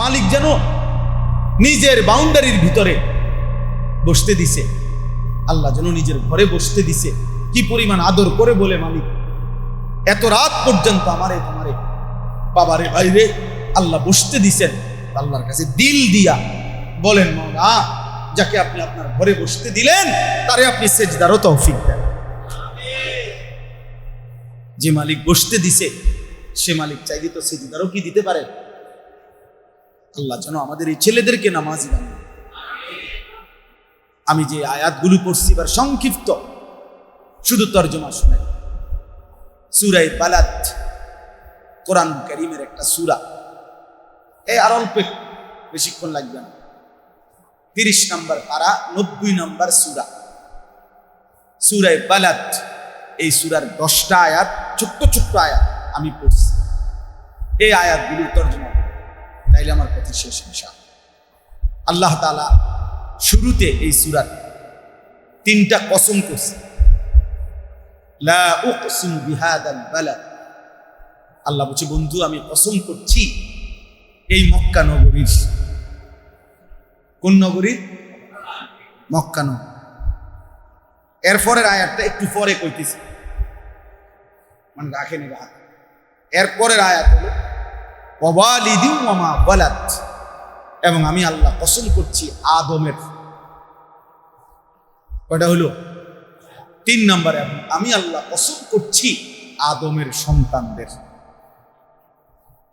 মালিক যেন নিজের বাউন্ডারির ভিতরে বসতে দিছে, আল্লাহ যেন নিজের ঘরে বসতে দিছে। কি পরিমাণ আদর করে বলে, মালিক এত রাত পর্যন্ত আমারে তোমারে বাবারে বাইরে আল্লাহ বসতে দিছেন। আল্লাহর কাছে দিল দিয়া বলেন, মওলা যাকে আপনি আপনার ঘরে বসতে দিলেন তারে আপনি সেজদারও তৌফিক দেন। যে মালিক বসতে দিছে সে মালিক চাইলে তো সেজদারও কি দিতে পারে। আল্লাহ যেন আমাদের এই ছেলেদেরকে নামাজি বানায়। আমি যে আয়াতগুলো পড়ছি এবার সংক্ষিপ্ত, শুধু তরজমা শুনেন। সূরা বালাদ কোরআন কারীমের একটা সূরা, এই আর অল্প বেশিক্ষণ লাগবে না। 30 নম্বর পারা, 90 নম্বর সূরা, সূরা বালাদ। এই সূরার 10টা আয়াত, ছোট্ট ছোট্ট আয়াত আমি পড়ছি। এই আয়াতগুলো তরজমা করব, তাইলে আমার কথা শেষ ইনশাআল্লাহ। আল্লাহ তাআলা শুরুতে এই সূরার 3টা কসম করছে। লা উকসিমু বিহাদাল বালাদ, আল্লাহ বলছে বন্ধু আমি কসম করছি এই মক্কা নগরীর। কোন নগরীর? মক্কা নগরী। এরপরের আয়াতটা একটু পরে কইতেছি, মানে রাখেন রাত। এরপরের আয়াত হলো ওয়ালিদিন ওয়া মা ওয়ালাদ, এবং আমি আল্লাহ কসম করছি আদমের। কয়টা হলো? 3 নম্বরে আমি আল্লাহ কসম করছি আদমের সন্তানদের।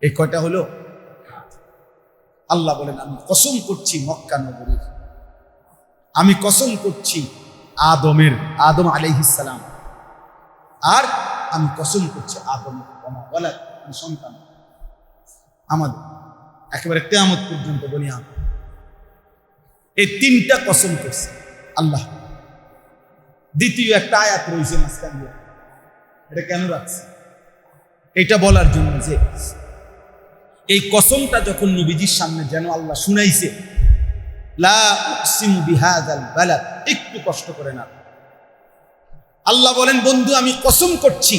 এই কয়টা হলো? আল্লাহ বলেন আমি কসম করছি মক্কা নগরীর, আমি কসম করছি আদমের, আদম আলাইহিস সালাম, আর আমি কসম করছি আদমের ওয়ালাদ সন্তান আমাদের, একেবারে কিয়ামত পর্যন্ত বনিয়া। এই 3টা কসম করছে আল্লাহ। দ্বিতীয় একটা আয়াত রয়েছে মাঝখানে, এটা কেন রাখছে? এটা বলার জন্য যে এই কসমটা যখন নবীজির সামনে যেন আল্লাহ শুনাইছে, লা উকসিমু বিহাদাল বালাদ, একটু কষ্ট করে না। আল্লাহ বলেন বন্ধু আমি কসম করছি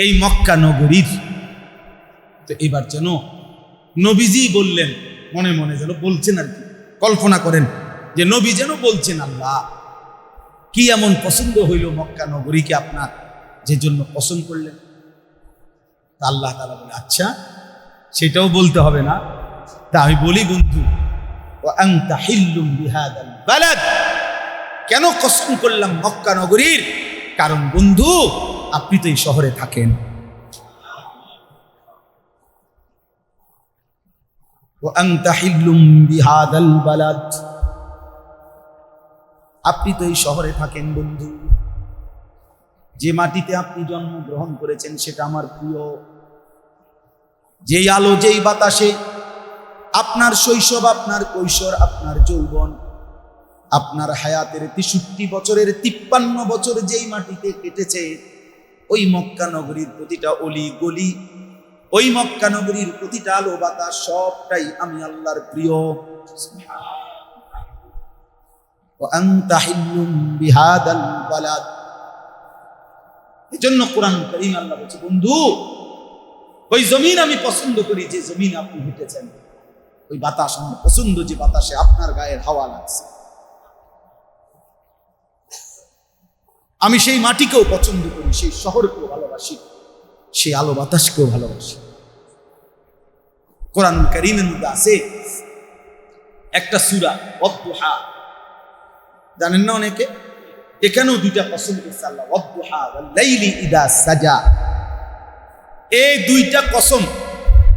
এই মক্কা নগরীর। তো এবার যেন নবীজি বললেন, মনে মনে যেন বলছেন আর কি, কল্পনা করেন যে নবী যেন বলছেন আল্লাহ কি এমন পছন্দ হইল মক্কা নগরীকে আপনার, যে জন্য পছন্দ করলেন। তা আল্লাহ তাআলা বলে আচ্ছা সেটাও বলতে হবে না, তা আমি বলি বন্ধু ওয়া আনতা হিল্লুম বিহাদাল বালাদ, কেন কসম করলাম মক্কা নগরীর? কারণ বন্ধু আপনি তো এই শহরে থাকেন। ওয়া আনতা হিল্লুম বিহাদাল বালাদ, আপনি তো এই শহরে থাকেন বন্ধু। যে মাটিতে আপনি জন্মগ্রহণ করেছেন সেটা আমার প্রিয়। যেই আলো যেই বাতাসে আপনার শৈশব, আপনার কৈশোর, আপনার যৌবন, আপনার হায়াতের 63 বছরের 53 বছর যেই মাটিতে কেটেছে, ওই মক্কা নগরীর প্রতিটা অলি গলি, ওই মক্কা নগরীর প্রতিটা আলো বাতাস সবটাই আমি আল্লাহর প্রিয়। আনতা হিল্লুম বিহাদাল বালাদ, এজন্য কোরআন কারীম আল্লাহ বলছে বন্ধু ওই জমিন আমি পছন্দ করি যে জমিন আপনি হেঁটেছেন, ওই বাতাস আমার পছন্দ যে বাতাসে আপনার গায়ের হাওয়া লাগছে। আমি সেই মাটিকেও পছন্দ করি, সেই শহরকেও ভালোবাসি, সেই আলো বাতাসকেও ভালোবাসি। কোরআন কারীমের মধ্যে আছে একটা সূরা ওয়াদ-দুহা, জানেন না অনেকে? এখানেও 2টা কসম করছে আল্লাহ, ওয়াদ-দুহা ওয়াল লাইলি ইযা সাজা। এই 2টা কসম,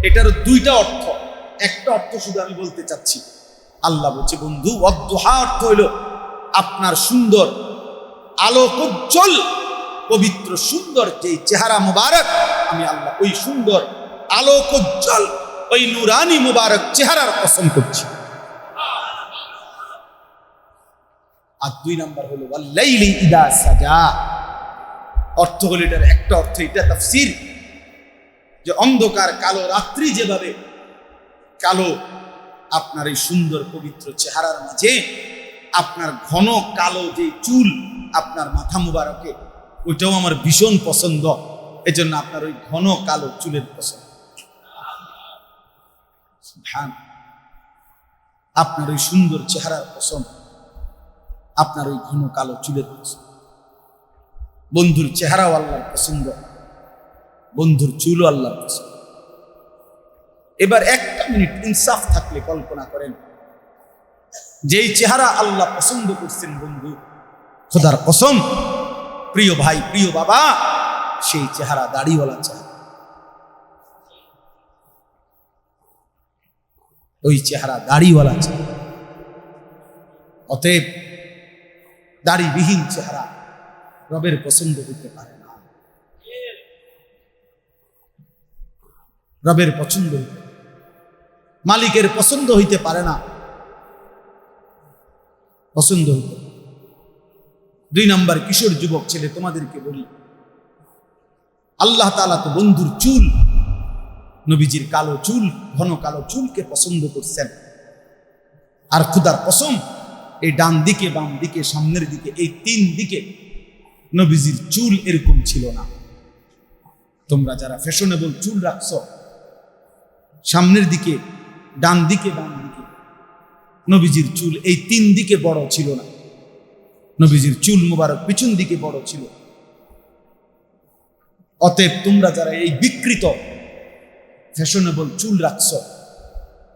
এটার 2টা অর্থ। একটা অর্থ শুধু আমি বলতে চাচ্ছি। আল্লাহ বলছে বন্ধু ওয়াদ-দুহা অর্থ হইল আপনার সুন্দর আলোকোজ্জ্বল পবিত্র সুন্দর যে চেহারা মুবারক, আমি আল্লাহ ওই সুন্দর আলোকোজ্জ্বল ওই নূরানি মুবারক চেহারার কসম করছি। আর 2 নাম্বার হলো ওয়াল লাইলি ইযা সাজা, অর্থ হলো এটার একটা অর্থ, এটা তাফসীর, যে অন্ধকার কালো রাত্রি যেভাবে কালো, আপনার এই সুন্দর পবিত্র চেহারার মাঝে আপনার ঘন কালো যে চুল আপনার মাথা মুবারকে, ওইটাও আমার ভীষণ পছন্দ। এজন্য আপনার ওই ঘন কালো চুলের পছন্দ। সুবহান। আপনার ওই সুন্দর চেহারার কসম, আপনার ওই ঘন কালো চুলের কসম। বন্ধুর চেহারাও আল্লাহর পছন্দ, বন্ধুর চুলও আল্লাহর পছন্দ। এবার একটা মিনিট ইনসাফ থাকলে কল্পনা করেন, যেই চেহারা আল্লাহ পছন্দ করছেন বন্ধু, খোদার কসম প্রিয় ভাই প্রিয় বাবা, সেই চেহারা দাড়িওয়ালা চেহারা, ওই চেহারা দাড়িওয়ালা চেহারা। অতএব দাড়িবিহীন চেহারা রবের পছন্দ হইতে পারে না, রবের পছন্দ হইতে, মালিকের পছন্দ হইতে পারে না, পছন্দ হইতে। 2 নাম্বার, কিশোর যুবক ছেলে, তোমাদেরকে বলি, আল্লাহ তাআলা তো বন্ধুর চুল, নবীজির কালো চুল, ঘন কালো চুলকে পছন্দ করছেন। আর খোদার কসম, এই ডান দিকে, বাম দিকে, সামনের দিকে, এই 3 দিকে নবীজির চুল এরকম ছিল না। তোমরা যারা ফ্যাশনেবল চুল রাখছো, সামনের দিকে, ডান দিকে, বাম দিকে, নবীজির চুল এই 3 দিকে বড় ছিল না। নবীজির চুল মুবারক পিছন দিকে বড় ছিল। অতএব তোমরা যারা এই বিকৃত ফ্যাশনেবল চুল রাখছো,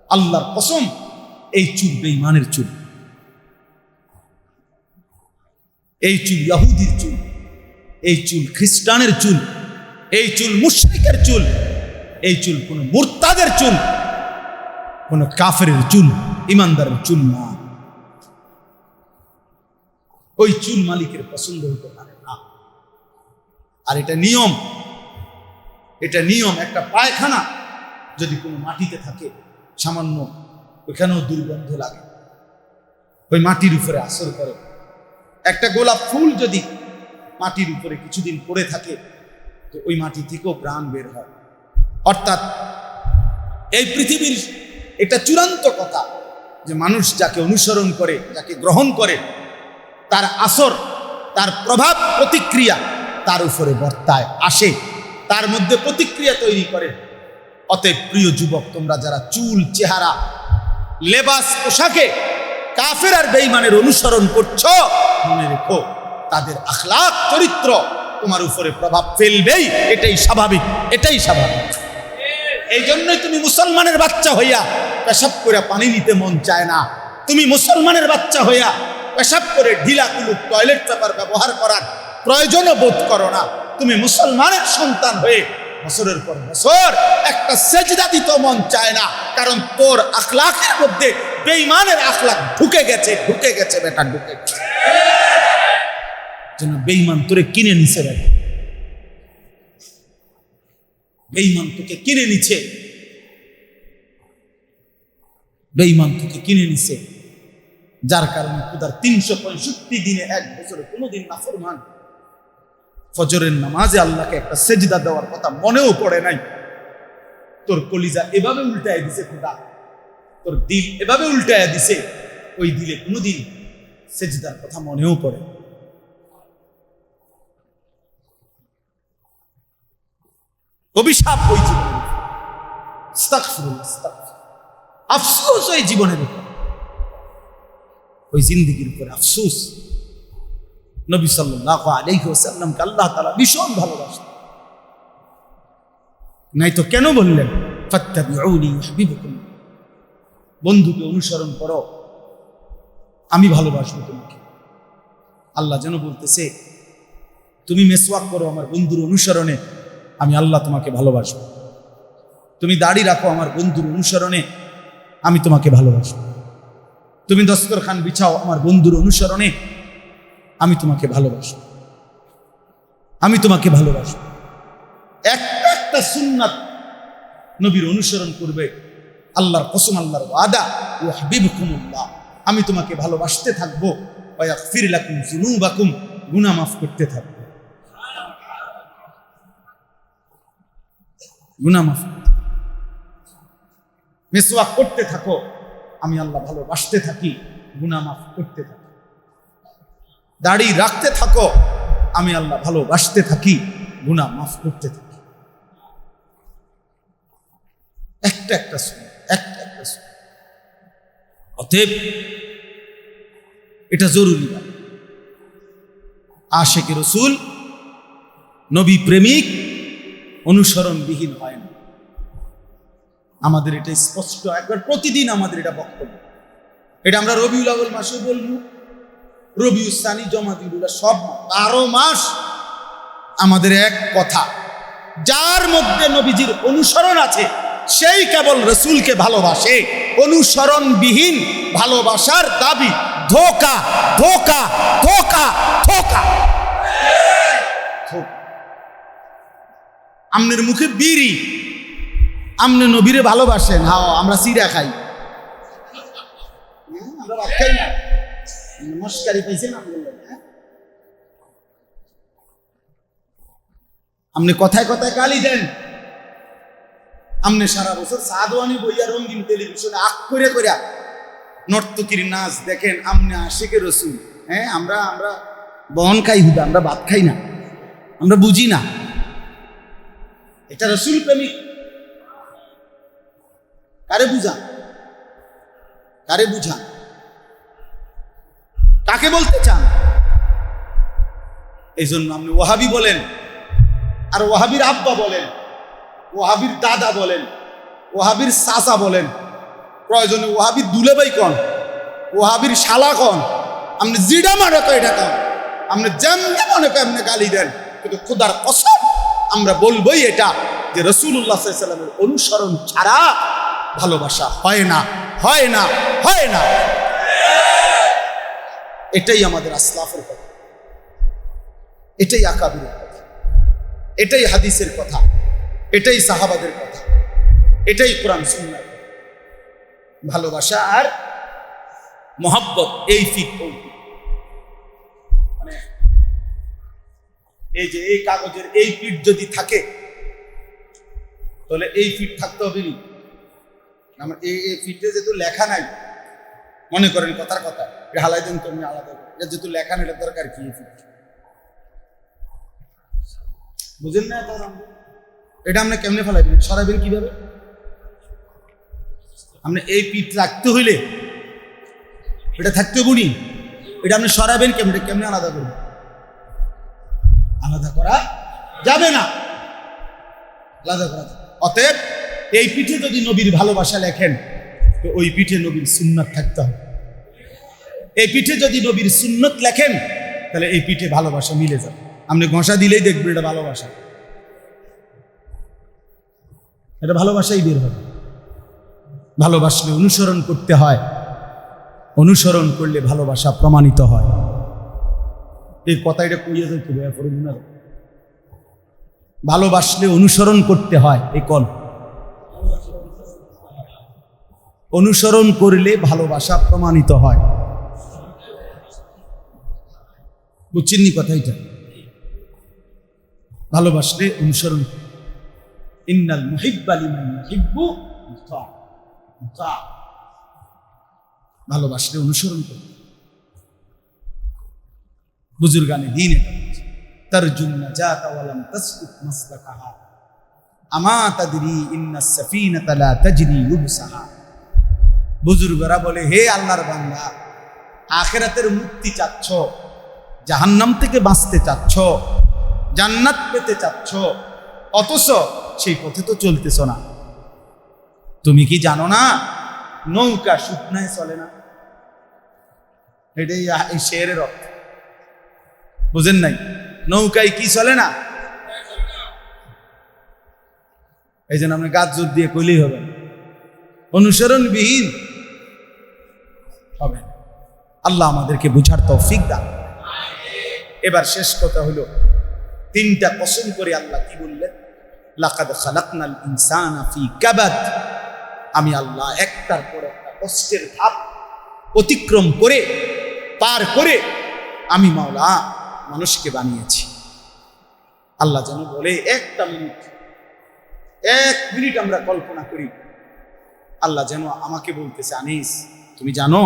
আল্লাহর কসম এই চুল বেঈমানের চুল, এই চুল ইহুদির চুল, এই চুল খ্রিস্টানের চুল, এই চুল মুশরিকের চুল, এই চুল কোন মুরতাদের চুল, কোন কাফেরের চুল, ইমানদারের চুল না। ওই চুল মালিকের পছন্দ হতে পারে না। আর এটা নিয়ম, এটা নিয়ম। একটা পায়খানা যদি কোনো মাটিতে থাকে, সামান্য ওইখানেও দুর্গন্ধ লাগে, ওই মাটির উপরে আসর করে। একটা গোলাপ ফুল যদি মাটির উপরে কিছুদিন পড়ে থাকে, তো ওই মাটি থেকেও প্রাণ বের হয়। অর্থাৎ এই পৃথিবীর এটা চূড়ান্ত কথা যে মানুষ যাকে অনুসরণ করে, যাকে গ্রহণ করে, তার আসর, তার প্রভাব, প্রতিক্রিয়া তার উপরে বর্তায়, আসে, তার মধ্যে প্রতিক্রিয়া তৈরি করে। অতএব প্রিয় যুবক, তোমরা যারা চুল, চেহারা, লেবাস, পোশাকে কাফের আর বেঈমানের অনুসরণ করছো, মনে রেখো তাদের আখলাক, চরিত্র তোমার উপরে প্রভাব ফেলবেই। এটাই স্বাভাবিক, এটাই স্বাভাবিক। এই জন্যই তুমি মুসলমানের বাচ্চা হইয়া পেশাব করে পানি নিতে মন চায় না। তুমি মুসলমানের বাচ্চা হইয়া পেশাব করে ঢিলা কুলুক টয়লেট পেপার ব্যবহার করার প্রয়োজনও বোধ করো না। তুমি মুসলমানের সন্তান হয়ে বছরের পর বছর একটা সেজদা দিতে মন চায় না, কারণ তোর আখলাকের মধ্যে বেঈমানের আখলাক ঢুকে গেছে, ঢুকে গেছে বেটা, ঢুকে গেছে। যেন বেঈমান তোরে কিনে নিছে, বেটা বেঈমান তোকে কিনে নিছে, বেঈমান তোকে কিনে নিছে। যার কারণে খোদার 365 দিনে, 1 বছরে কোনোদিন নাফরমান, ফজরের নামাজে আল্লাহকে একটা সেজদা দেওয়ার কথা মনেও পড়ে নাই। তোর কলিজা এভাবে উল্টায় দিছে খোদা, তোর দিল এভাবে উল্টায় দিছে, ওই দিলে কোনোদিন সেজদার কথা মনেও পড়ে। অভিশাপ ওই জীবনের, আস্তাগফিরুল্লাহ, আফসোস ওই জীবনের উপর, ওই জিন্দেগির উপর আফসোস। নবী সাল্লাল্লাহু আলাইহি ওয়াসাল্লামকে আল্লাহ তাআলা ভীষণ ভালোবাসেন, নাই তো কেন বললেন ফাত্তাবিউনি ইউহিব্বুকুম, বন্ধুকে অনুসরণ করো, আমি ভালোবাসবো তোমাকে। আল্লাহ যেন বলতেছে তুমি মেসওয়াক করো আমার বন্ধুর অনুসরণে, আমি আল্লাহ তোমাকে ভালোবাসবো। তুমি দাড়ি রাখো আমার বন্ধুর অনুসরণে, আমি তোমাকে ভালোবাসবো। তুমি দস্তরখান বিছাও আমার বন্ধুর অনুসরণে, আমি তোমাকে ভালোবাসবো, আমি তোমাকে ভালোবাসবো। একটা একটা সুন্নাত নবীর অনুসরণ করবে, আল্লাহর কসম, আল্লাহর ওয়াদা, ইউহিব্বুকুমুল্লাহ, আমি তোমাকে ভালোবাসতে থাকবো, ওয়া ইয়াগফির লাকুম যুনুবাকুম, গুনাহ মাফ করতে থাকবো, গুনাহ মাফ। মিসওয়াক করতে থাকো, আমি আল্লাহ ভালোবাসতে থাকি, গুনাহ মাফ করতে থাকি। দাড়ি রাখতে থাকো, আমি আল্লাহ ভালোবাসতে থাকি, গুনাহ মাফ করতে থাকি। একটা একটা সুন্নাত, একটা একটা অতএব এটা জরুরি। আশিকে রসুল, নবী প্রেমিক অনুসরণবিহীন হয় না। আমাদের এটা স্পষ্ট, একবার প্রতিদিন আমাদের এটা বক্তব্য। এটা আমরা রবিউল আউয়াল মাসে বলবো, রবিউল সানি, জমাদিউল উলা, সব 12 মাস আমাদের এক কথা, যার মধ্যে নবীজির অনুসরণ আছে সেই কেবল রসুলকে ভালোবাসে। অনুসরণবিহীন ভালোবাসার দাবি ধোঁকা, ধোঁকা, ধোঁকা, ধোঁকা। আমনের মুখে বিড়ি, আমনে নবীরে ভালোবাসেন? হ্যাঁ, আমরা চিড়া খাই, আমরা ভাত খাই না। মস্কারি পাইছেন আপনি কথায় কথায় গালি দেন। আমনে সারা বছর সাদওয়ানি বইয়া রঙিন টেলিভিশনে আখ করে করিয়া নর্তকীর নাচ দেখেন। আমনে আশিকে রসুল। হ্যাঁ, আমরা বহন খাই হুদা, আমরা ভাত খাই না, আমরা বুঝি না। এটা রসুল প্রেমিক। কারে বুঝান? কারে বুঝান? কাকে বলতে চান? এই জন্য আপনি ওয়াহাবি বলেন, আর ওয়াহাবির আব্বা বলেন, ওয়াহাবির দাদা বলেন, ওয়াহাবির চাচা বলেন, প্রয়োজনে ওয়াহাবির দুলেভাই কন, ওয়াহাবির শালা কন, আপনি জিডা মারে কয় এটা কন, আপনি যেমনি মনে কয় আপনি গালি দেন, কিন্তু খোদার কসম আমরা বলবোই এটা যে রাসূলুল্লাহ সাল্লাল্লাহু আলাইহি ওয়াসাল্লামের অনুসরণ ছাড়া ভালোবাসা হয় না, হয় না, হয় না। এটাই আমাদের আসলাফের কথা, এটাই আকাবিরের কথা, এটাই হাদিসের কথা, এটাই সাহাবাদের কথা, এটাই কোরআন সুন্নাহর কথা। ভালোবাসা আর মহব্বত এই ফিট, মানে এই যে এই কাগজের এই পিঠ যদি থাকে তাহলে এই ফিট থাকতে হবে নি। আমার এই ফিটে যেহেতু লেখা নাই, মনে করেন কথার কথা, হালাই দেন তুমি আলাদা, যেহেতু লেখা নেই দরকার কি? বুঝেন না? এটা আপনি কেমনে ফেলাইবেন, সরাবেন কিভাবে? আপনি এই পিঠ রাখতে হইলে এটা থাকতে বুনি, এটা আপনি সরাবেন কেমনে? কেমনে আলাদা করবেন? আলাদা করা যাবে না, আলাদা করা যাবে। অতএব এই পিঠে যদি নবীর ভালোবাসা লেখেন তো ওই পিঠে নবীর সুন্নাত থাকতে হবে। এই পিঠে যদি নবীর সুন্নত লেখেন তাহলে এই পিঠে ভালোবাসা মিলে যাবে। আপনি ঘষা দিলেই দেখবেন এটা ভালোবাসা, এটা ভালোবাসাই বের হবে। ভালোবাসলে অনুসরণ করতে হয়, অনুসরণ করলে ভালোবাসা প্রমাণিত হয়। এই কথা এটা কইয়া যাইতে না, ভালোবাসলে অনুসরণ করতে হয়। এই কল অনুসরণ করলে ভালোবাসা প্রমাণিত হয়। বুঝছেন নি কথা? এটা ভালোবাসলে অনুসরণ। ইন্নাল মুহিব্বা লিমান ইউহিব্বু মুতা, মুতা। ভালোবাসলে অনুসরণ করতে। বুজুর্গানে দ্বীন তারজুন নাজাত ওয়া লাম তাসকুত মাসলাকাহা আমা তাদরি ইন্নাস সাফিনাতা লা তাজরি ইউবসাহা। বুজুর্গরা বলে, হে আল্লাহর বান্দা, আখিরাতের মুক্তি চাচ্ছ, জাহান্নাম থেকে বাঁচতে চাচ্ছ, জান্নাত পেতে চাচ্ছ, অথচ সেই পথে তো চলতেছ না। তুমি কি জানো না নৌকা শুকনায় চলে না? এটাই এই শেরের অর্থ। বুঝেন নাই? নৌকায় কি চলে না? এই জন্য আপনি গাছ জোর দিয়ে কইলেই হবে, অনুসরণবিহীন হবে। আল্লাহ আমাদেরকে বুঝার তৌফিক দান। এবার শেষ কথা হলো, 3টা কসম করে আল্লাহ কি বললেন? লাকাদ খালাকনাল ইনসানা ফি কাবাদ। আমি আল্লাহ একটার পর একটা কষ্টের ধাপ অতিক্রম করে পার করে আমি মাওলা মানুষকে বানিয়েছি। আল্লাহ যেন বলে, 1 মিনিট আমরা কল্পনা করি, আল্লাহ যেন আমাকে বলতেছে, আনিস তুমি জানো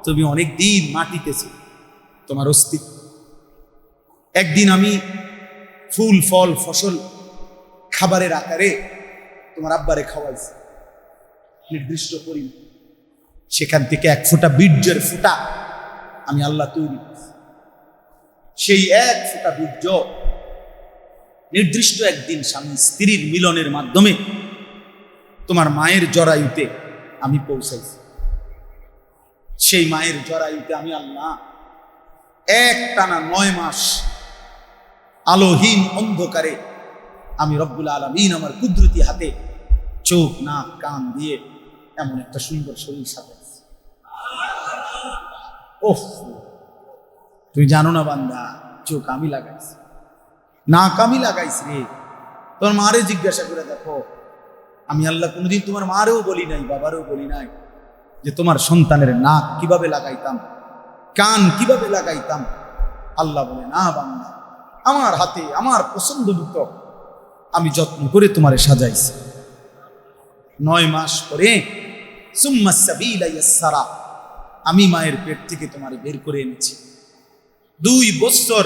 তুমি অনেক দিন মাটিতে ছিল, তোমার অস্তিত্ব। একদিন আমি ফুল ফল ফসল খাবারের আকারে তোমার আব্বারে খাওয়াইছি নির্দিষ্ট পরিমাণ। সেখান থেকে এক ফোঁটা বীর্যের ফোঁটা আমি আল্লাহ তৈরি করছি। সেই এক ফোঁটা বীর্য নির্দিষ্ট একদিন স্বামী স্ত্রীর মিলনের মাধ্যমে তোমার মায়ের জরায়ুতে আমি পৌঁছাইছি। সেই মায়ের জরায়ুতে আমি আল্লাহ এক টানা 9 মাস আলোহীন অন্ধকারে আমি রব্বুল আলামিন আমার কুদরতি হাতে চোখ নাক কান দিয়ে এমন একটা সুন্দর শরীর সাজাইছি। ওহ, তুই জানো না বান্দা, চোখ আমি লাগাইছি, নাক আমি লাগাইছি রে। তোমার মারে জিজ্ঞাসা করে দেখো, আমি আল্লাহ কোনোদিন তোমার মারেও বলি নাই, বাবারেও বলি নাই যে তোমার সন্তানের নাক কিভাবে লাগাইতাম, কান কিভাবে লাগাইতাম। আল্লাহ বলে, না বান্দা, আমার হাতে আমার পছন্দ মতো আমি যত্ন করে তোমারে সাজাইছি। 9 মাস পরে সুম্মা সাবিলা ইয়াসসারা, আমি মায়ের পেট থেকে তোমারে বের করে এনেছি। 2 বছর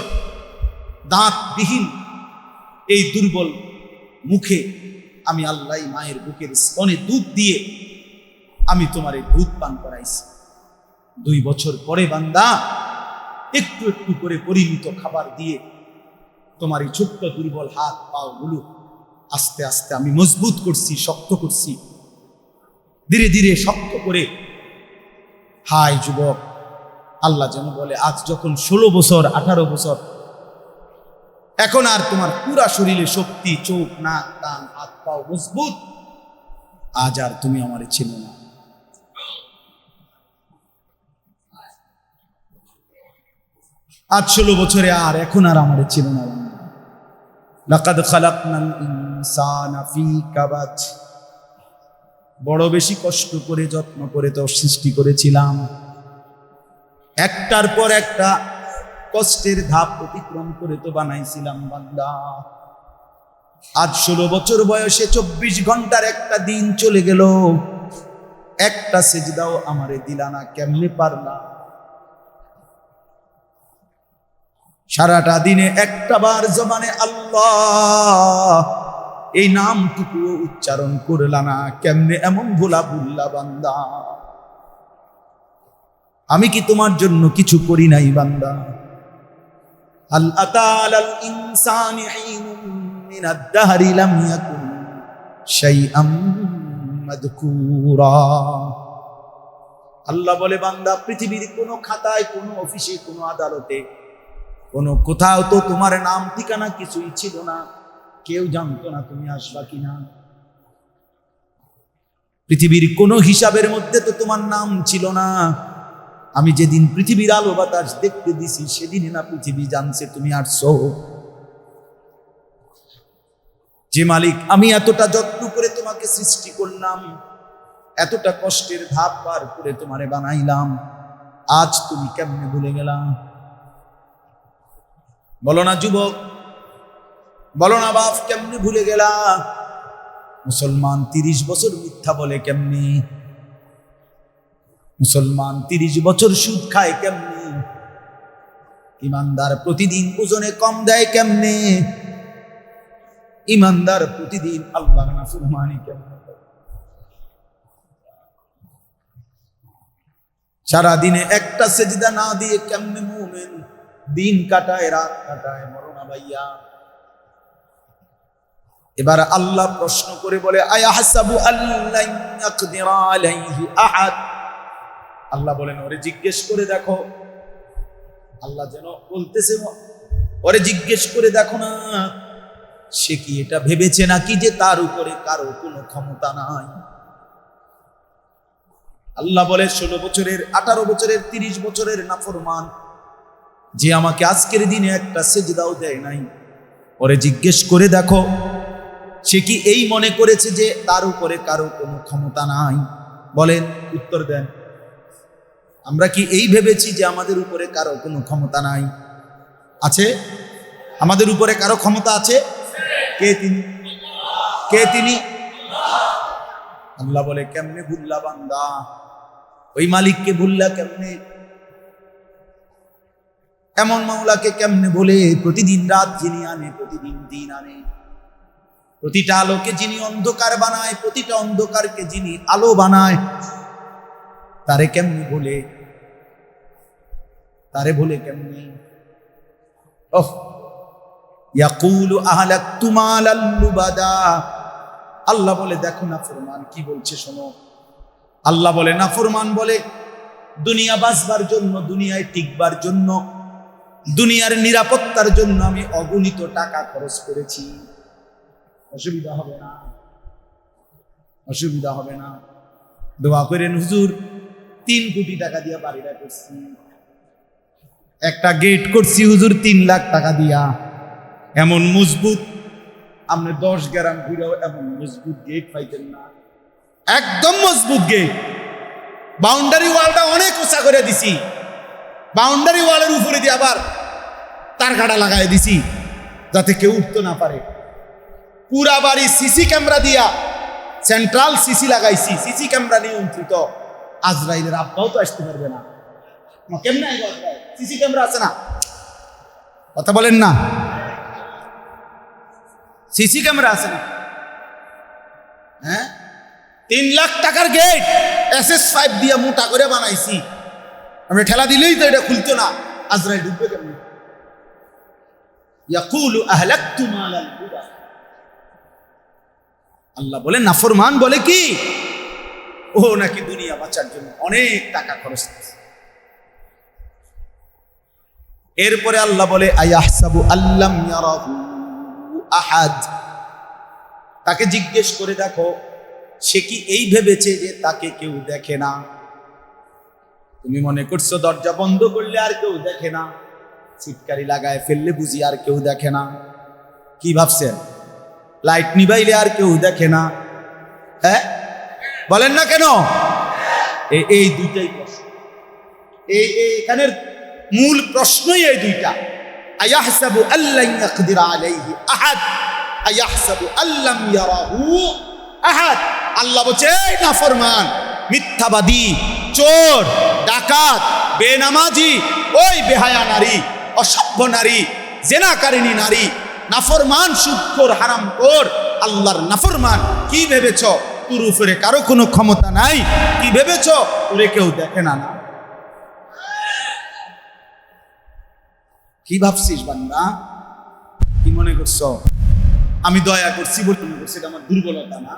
দাঁতবিহীন এই দুর্বল মুখে আমি আল্লাহ মায়ের বুকের স্তনে দুধ দিয়ে আমি তোমার এই দুধ পান করাইছি। 2 বছর পরে বান্দা একটু একটু করে পরিমিত খাবার দিয়ে তোমার এই ছোট্ট দুর্বল হাত পা গুলো আস্তে আস্তে আমি মজবুত করছি, শক্ত করছি, ধীরে ধীরে শক্ত করে। হায় যুবক, আল্লাহ যেন বলে আজ যখন 16 বছর 18 বছর, এখন আর তোমার পুরা শরীরে শক্তি, চোখ নাক কান হাত পাও মজবুত, আজ আর তুমি আমারে চেনো না। আজ 16 বছরে আর এখন আর আমারে চেনো না। লাকাদ খালাকনাল ইনসানা ফি কাবাদ, বড় বেশি কষ্ট করে যত্ন করে তো সৃষ্টি করেছিলাম, একটার পর একটা কষ্টের ধাপ অতিক্রম করে তো বানাইছিলাম বান্দা। আজ 16 বছর বয়সে 24 ঘন্টার একটা দিন চলে গেল, একটা সেজদাও আমারে দিলা না, কেমনে পারলা? সারাটা দিনে একটা বার জবানে আল্লাহ এই নামটুকু উচ্চারণ করলা না, কেমনে এমন ভোলা ভুল্লা বান্দা? আমি কি তোমার জন্য কিছু করি নাই বান্দা? হাল আতালাল ইনসানি হিনুম মিনাদ দাহরি লাম ইয়াকুন শাইআম মাযকুরা। আল্লাহ বলে, বান্দা, পৃথিবীর কোনো খাতায়, কোনো অফিসে, কোনো আদালতে, কোনো কোথাও তো তোমার নাম ঠিকানা কিছুই ছিল না, কেউ জানতো না তুমি আসবা কিনা। পৃথিবীর কোনো হিসাবের মধ্যে তো তোমার নাম ছিল না। আমি যেদিন পৃথিবীর আলো বাতাস দেখতে দিছি, সেদিনে না পৃথিবী জানছে তুমি আসছো। যে মালিক আমি এতটা যত্ন করে তোমাকে সৃষ্টি করলাম, এতটা কষ্টের ধাপ পার করে তোমারে বানাইলাম, আজ তুমি কেমনে ভুলে গেলাম? বলো না যুবক, বলো না বাপ, কেমনে ভুলে গেলা? মুসলমান 30 বছর মিথ্যা বলে কেমনে? মুসলমান 30 বছর সুদ খায় কেমনে? ইমানদার প্রতিদিন ওজনে কম দেয় কেমনে? ইমানদার প্রতিদিন আল্লাহর নাফরমানি কেমনে? সারা দিনে একটা সেজদা না দিয়ে কেমনে মুমিন দিন কাটায়, রাত কাটায়? মরনা ভাইয়া। এবার আল্লাহ প্রশ্ন করে বলে, আয়াহসাবু আল্লান ইয়াকদিরা আলাইহি আহাদ। আল্লাহ বলেন, ওরে জিজ্ঞেস করে দেখো। আল্লাহ যেন বলতেছে, ওরে জিজ্ঞেস করে দেখো না, সে কি এটা ভেবেছে নাকি যে তার উপরে কারো কোনো ক্ষমতা নাই? আল্লাহ বলে, 16 বছরের 18 বছরের 30 বছরের নাফরমান যে আমাকে আজকের দিনে একটা সেজদাও দেয় নাই, ওরে জিজ্ঞেস করে দেখো, সে কি এই মনে করেছে যে তার উপরে কারো কোনো ক্ষমতা নাই? বলেন, উত্তর দেন। আমরা কি এই ভেবেছি যে আমাদের উপরে কারো কোনো ক্ষমতা নাই? আছে? আমাদের উপরে কারো ক্ষমতা আছে? কে তিনি? কে তিনি? আল্লাহ বলে, কেমনে ভুললা বান্দা? ওই মালিককে ভুললা কেমনে? এমন মাওলাকে কেমনে বলে? প্রতিদিন রাত যিনি আনে, প্রতিদিন দিন আনে, প্রতিটা আলোকে যিনি অন্ধকার বানায়, প্রতিটা অন্ধকারকে যিনি আলো বানায়, তারে কেমনি বলে, তারে বলে কেমনি? ওহ, ইয়াকুলু আহলাকতু মালাল লুবাদা। আল্লাহ বলে দেখো নাফরমান কি বলছে শোনো। আল্লাহ বলে নাফরমান বলে দুনিয়া বাঁচবার জন্য, দুনিয়ায় টিকবার জন্য, দুনিয়ার নিরাপত্তার জন্য আমি অগণিত টাকা খরচ করেছি। অসুবিধা হবে না, অসুবিধা হবে না। দোয়া করেন হুজুর 3 কোটি টাকা দিয়া বাড়িটা করছি, একটা গেট করছি হুজুর 3 লাখ টাকা দিয়া। এমন মজবুত, আপনি 10 গ্রাম ঘুরেও এমন মজবুত গেট পাইতেন না, একদম মজবুত গেট। বাউন্ডারি ওয়ালটা অনেক উঁচা করে দিছি, বাউন্ডারি ওয়ালের উপরে দিয়ে আবার তার কাটা লাগাই দিছি যাতে কেউ উঠতে না পারে। পুরা বাড়ি সিসি ক্যামেরা দিয়া, সেন্ট্রাল সিসি লাগাইছি, সিসি ক্যামেরা নিয়ন্ত্রিত। আজরাইলের আব্বাও তো আসতে পারবে না। কেমনে আইব আজরাইল? সিসি ক্যামেরা আছে না, কথা বলেন না, সিসি ক্যামেরা আছে না? হ্যাঁ, 3 লাখ টাকার গেট SS5 দিয়া মোটা করে বানাইছি, আমি ঠেলা দিলেই তো এটা খুলতো না। আজরাইল ঢুকবে কেমনে? ইয়াকুলু আহলাকতু মালাল লুবাদা। আল্লাহ বলে নাফরমান বলে কি, ও নাকি দুনিয়া বাঁচার জন্য অনেক টাকা খরচ করছে। এরপরে আল্লাহ বলে আয়াহসাবু আল্লাম ইয়ারাহু আহাদ। তাকে জিজ্ঞেস করে দেখো, সে কি এই ভেবেছে যে তাকে কেউ দেখে না? তুমি মনে করছো দরজা বন্ধ করলে আর কেউ দেখে না, সিটকারি লাগায় ফেললে বুঝি আর কেউ দেখে না? কি ভাবছেন? লাইট নিবাইলে আর কেউ দেখে না? হ্যাঁ, বলেন না কেন? এই দুইটাই প্রশ্ন, এখানের মূল প্রশ্নই এই দুইটা। আয়াহসাবু আল্লাম ইয়াকদির আলাইহি আহাদ, আয়াহসাবু আল্লাম ইয়ারাহু আহাদ। আল্লাহ বলছে নাফরমান, মিথ্যাবাদী, চোর, ডাকাত, বেনামাজি, ওই বেহায়া নারী, অসভ্য নারী, জেনাকারিনী নারী, নাফরমান, সুদখোর, হারামখোর, আল্লাহর নাফরমান, কি ভেবেছ তোর উপরে কারো কোনো ক্ষমতা নাই? কি ভেবেছ তোরে কেউ দেখে না? না, কি ভাবছিস বান্দা? কি মনে করছ আমি দয়া করছি বলে মনে করছি এটা আমার দুর্বলতা? না,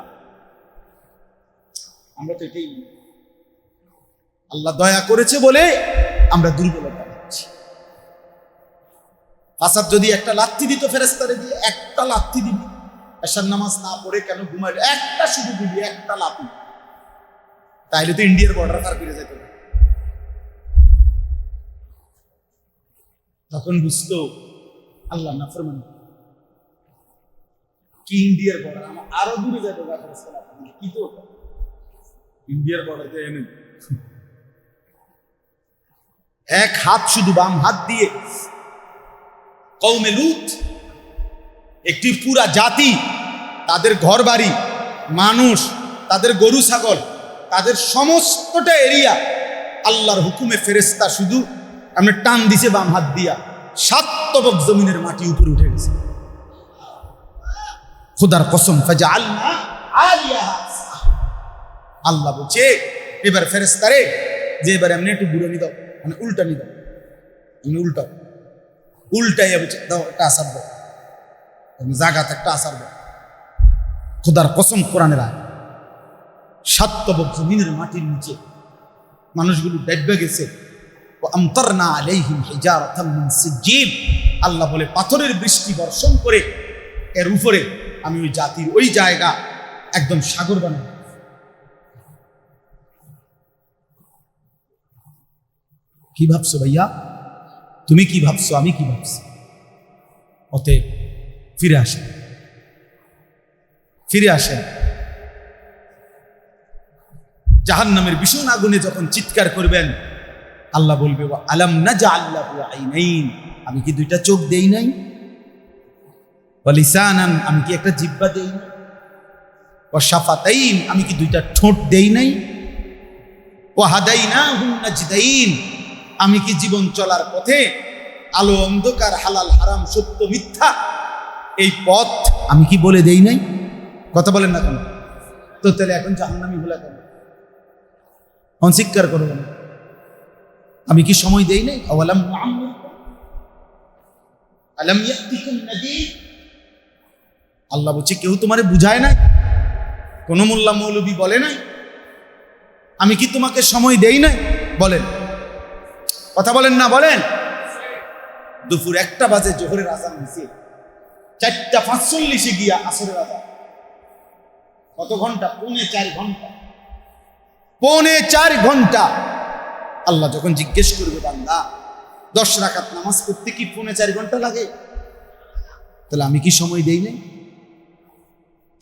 আমরা তো এটাই, আল্লাহ দয়া করেছে বলে আমরা দুর্বলতা পাচ্ছি। ফাসাদ যদি একটা লাথি দিত ফেরেশতারে দিয়ে, একটা লাথি দিবি, এশার নামাজ না পড়ে কেন ঘুমাইল, একটা শুধু দিবি, একটা লাথি, তাইলে তো ইন্ডিয়ার বর্ডার পার করে যেত। তখন বুঝতো আল্লাহ নাফরমান কি ইন্ডিয়ার বর্ডার, আমার আরো দূরে যেত। কি তো ইন্ডিয়ার বর্ডার এনে এক হাত শুধু বাম হাত দিয়ে কওমে লূত, একটি পুরা জাতি, তাদের ঘর বাড়ি, মানুষ, তাদের গরু ছাগল, তাদের সমস্তটা এরিয়া আল্লাহর হুকুমে ফেরেশতা শুধু আমি টান দিছে বাম হাত দিয়া, 7 তবক জমিনের মাটি উপরে উঠে গেছে। খোদার কসম, ফাজআলনা আলিয়াহা, আল্লাহ বলছে এবার ফেরেশতারে যে এবার এমনি একটু ঘুরে নি দাও, মানে উল্টা নি দাও, এমনি উল্টাও, উল্টাইয়া বলছে দাও একটা আসার দাও, জাগাতে একটা আসার দাও। খোদার কসম, কোরআনের আয়াত, 7 তবক জমিনের মাটির নিচে মানুষগুলো ডেবে গেছে। আমতারনা আলাইহিম হিজারাতাম মিন সিজ্জিল, আল্লাহ বলে পাথরের বৃষ্টি বর্ষণ করে এর উপরে আমি ওই জাতির ওই জায়গা একদম সাগর বানাবো। কি ভাবছো ভাইয়া? তুমি কি ভাবছো? আমি কি ভাবছি? অতএব ফিরে আসেন, ফিরে আসেন। জাহান্নামের ভীষণ আগুনে যখন চিৎকার করবেন, আল্লাহ বলবে আলাম নাজআল লাহু আইনাইন, আমি কি 2টা চোখ দেই নাই? ওয়া লিসানান, আমি কি একটা জিহ্বা দেই নাই? ওয়া শাফাতাইন, আমি কি 2টা ঠোঁট দেই নাই? ওয়া হাদাইনাহুন নাজদাইন, আমি কি জীবন চলার পথে আলো অন্ধকার, হালাল হারাম, সত্য মিথ্যা, এই পথ আমি কি বলে দেই নাই? কথা বলেন না কেন? তো তাহলে এখন জাহান্নামী হলো কেন? অনস্বীকার করো না। আমি কি সময় দেই নাই? আওয়ালাম নুআম্মিরকুম আলাম ইয়াতিকুম নাযীর। আল্লাহ বলছে কেউ তোমারে বুঝায় নাই? কোন মোল্লা মৌলবী বলে নাই? আমি কি তোমাকে সময় দেই নাই? বলেন, কথা বলেন না, বলেন। দুপুর 1টা বাজে জোহরের আজান দিছে, 4:45 গিয়া আসরের আজান। কত ঘন্টা? 4.5 ঘন্টা। 4.5 ঘন্টা। আল্লাহ যখন জিজ্ঞেস করবে বান্দা 10 রাকাত নামাজ পড়তে কি 4.5 ঘন্টা লাগে? তাহলে আমি কি সময় দেই নাই?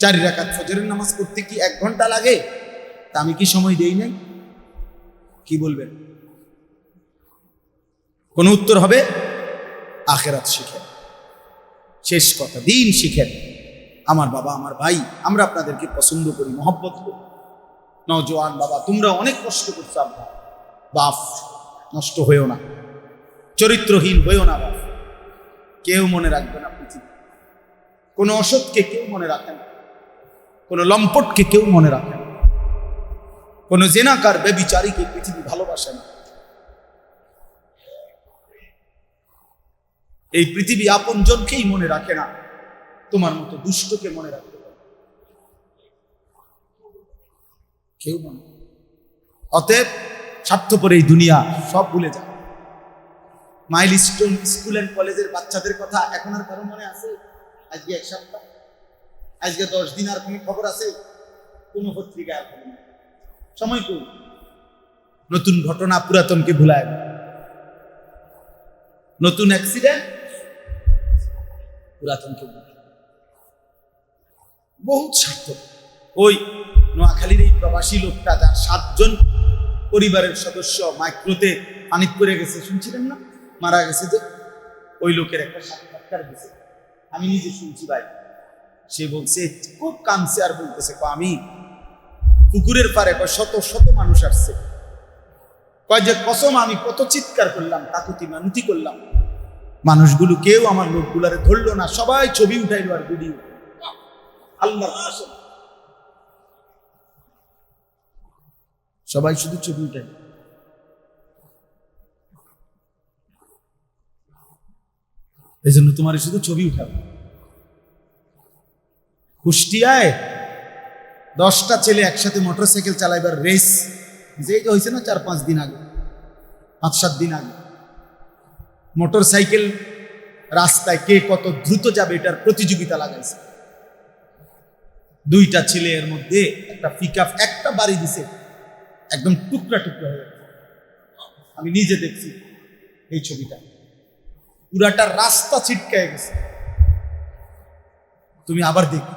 4 রাকাত ফজরের নামাজ পড়তে কি 1 ঘন্টা লাগে? তা আমি কি সময় দেই নাই? কি বলবেন? কোন উত্তর হবে? আখিরাত শিখেন, শেষ কথা, দিন শিখেন। আমার বাবা, আমার ভাই, আমরা আপনাদেরকে পছন্দ করি, মহব্বত করি। নওজোয়ান বাবা, তোমরা অনেক কষ্ট করছো। আপনার বাপ নষ্ট হয়েও না, চরিত্রহীন হয়েও না। বাপ কেউ মনে রাখবে না পৃথিবী। কোন অসৎকে কেউ মনে রাখে না, কোন লম্পটকে কেউ মনে রাখে না, কোন জেনাকার বেবিচারীকে পৃথিবী ভালোবাসে না। এই পৃথিবী আপন জনকেই মনে রাখে না, তোমার মতো দুষ্টকে মনে রাখতে পারে কেউ মনে। অতএব স্বার্থপর এই দুনিয়া সব ভুলে যায়। মাইলস্টোন স্কুল এন্ড কলেজের বাচ্চাদের কথা এখন আর কারো মনে আছে? আজকে 1 সপ্তাহ, আজকে 10 দিন, আর কোনো খবর আছে? কোন পত্রিকায় আর খবর নেই। সময় কই? নতুন ঘটনা পুরাতনকে ভুলায়, নতুন অ্যাক্সিডেন্ট পুরাতনকে ভুলায়। বহুত স্বার্থ। ওই নোয়াখালীর এই প্রবাসী লোকটা, যার 7 জন পরিবারের সদস্য মাইক্রোতে পানি পড়ে গেছে, শুনছিলেন না? মারা গেছে যে, ওই লোকের একটা সাক্ষাৎকার দিয়েছে, আমি নিজে শুনছি ভাই। সে বলছে, খুব কাঁদছে আর বলতেছে, আমি পুকুরের পারে শত শত মানুষ আসছে, কয় যে কসম আমি কত চিৎকার করলাম, কাকুতি মানুতি করলাম, মানুষগুলো কেউ আমার লোকগুলারে ধরলো না, সবাই ছবি উঠাইলো আর ভিডিও। আল্লাহর কসম, সবাই শুধু ছবি উঠাইল। এই জন্য তোমার শুধু ছবি উঠাবে। কুষ্টিয়ায় 10টা ছেলে একসাথে মোটরসাইকেল চালাইবার রেস, যে হয়েছে না 4-5 দিন আগে, 5-7 দিন আগে, মোটরসাইকেল রাস্তায় কে কত দ্রুত যাবে এটার প্রতিযোগিতা লাগাইছে। 2টা ছেলে এর মধ্যে একটা পিকআপ একটা বাড়ি দিছে, একদম টুকরা টুকরা হয়ে গেছে। আমি নিজে দেখছি এই ছবিটা, পুরাটা রাস্তা ছিটকায় গেছে। তুমি আবার দেখো,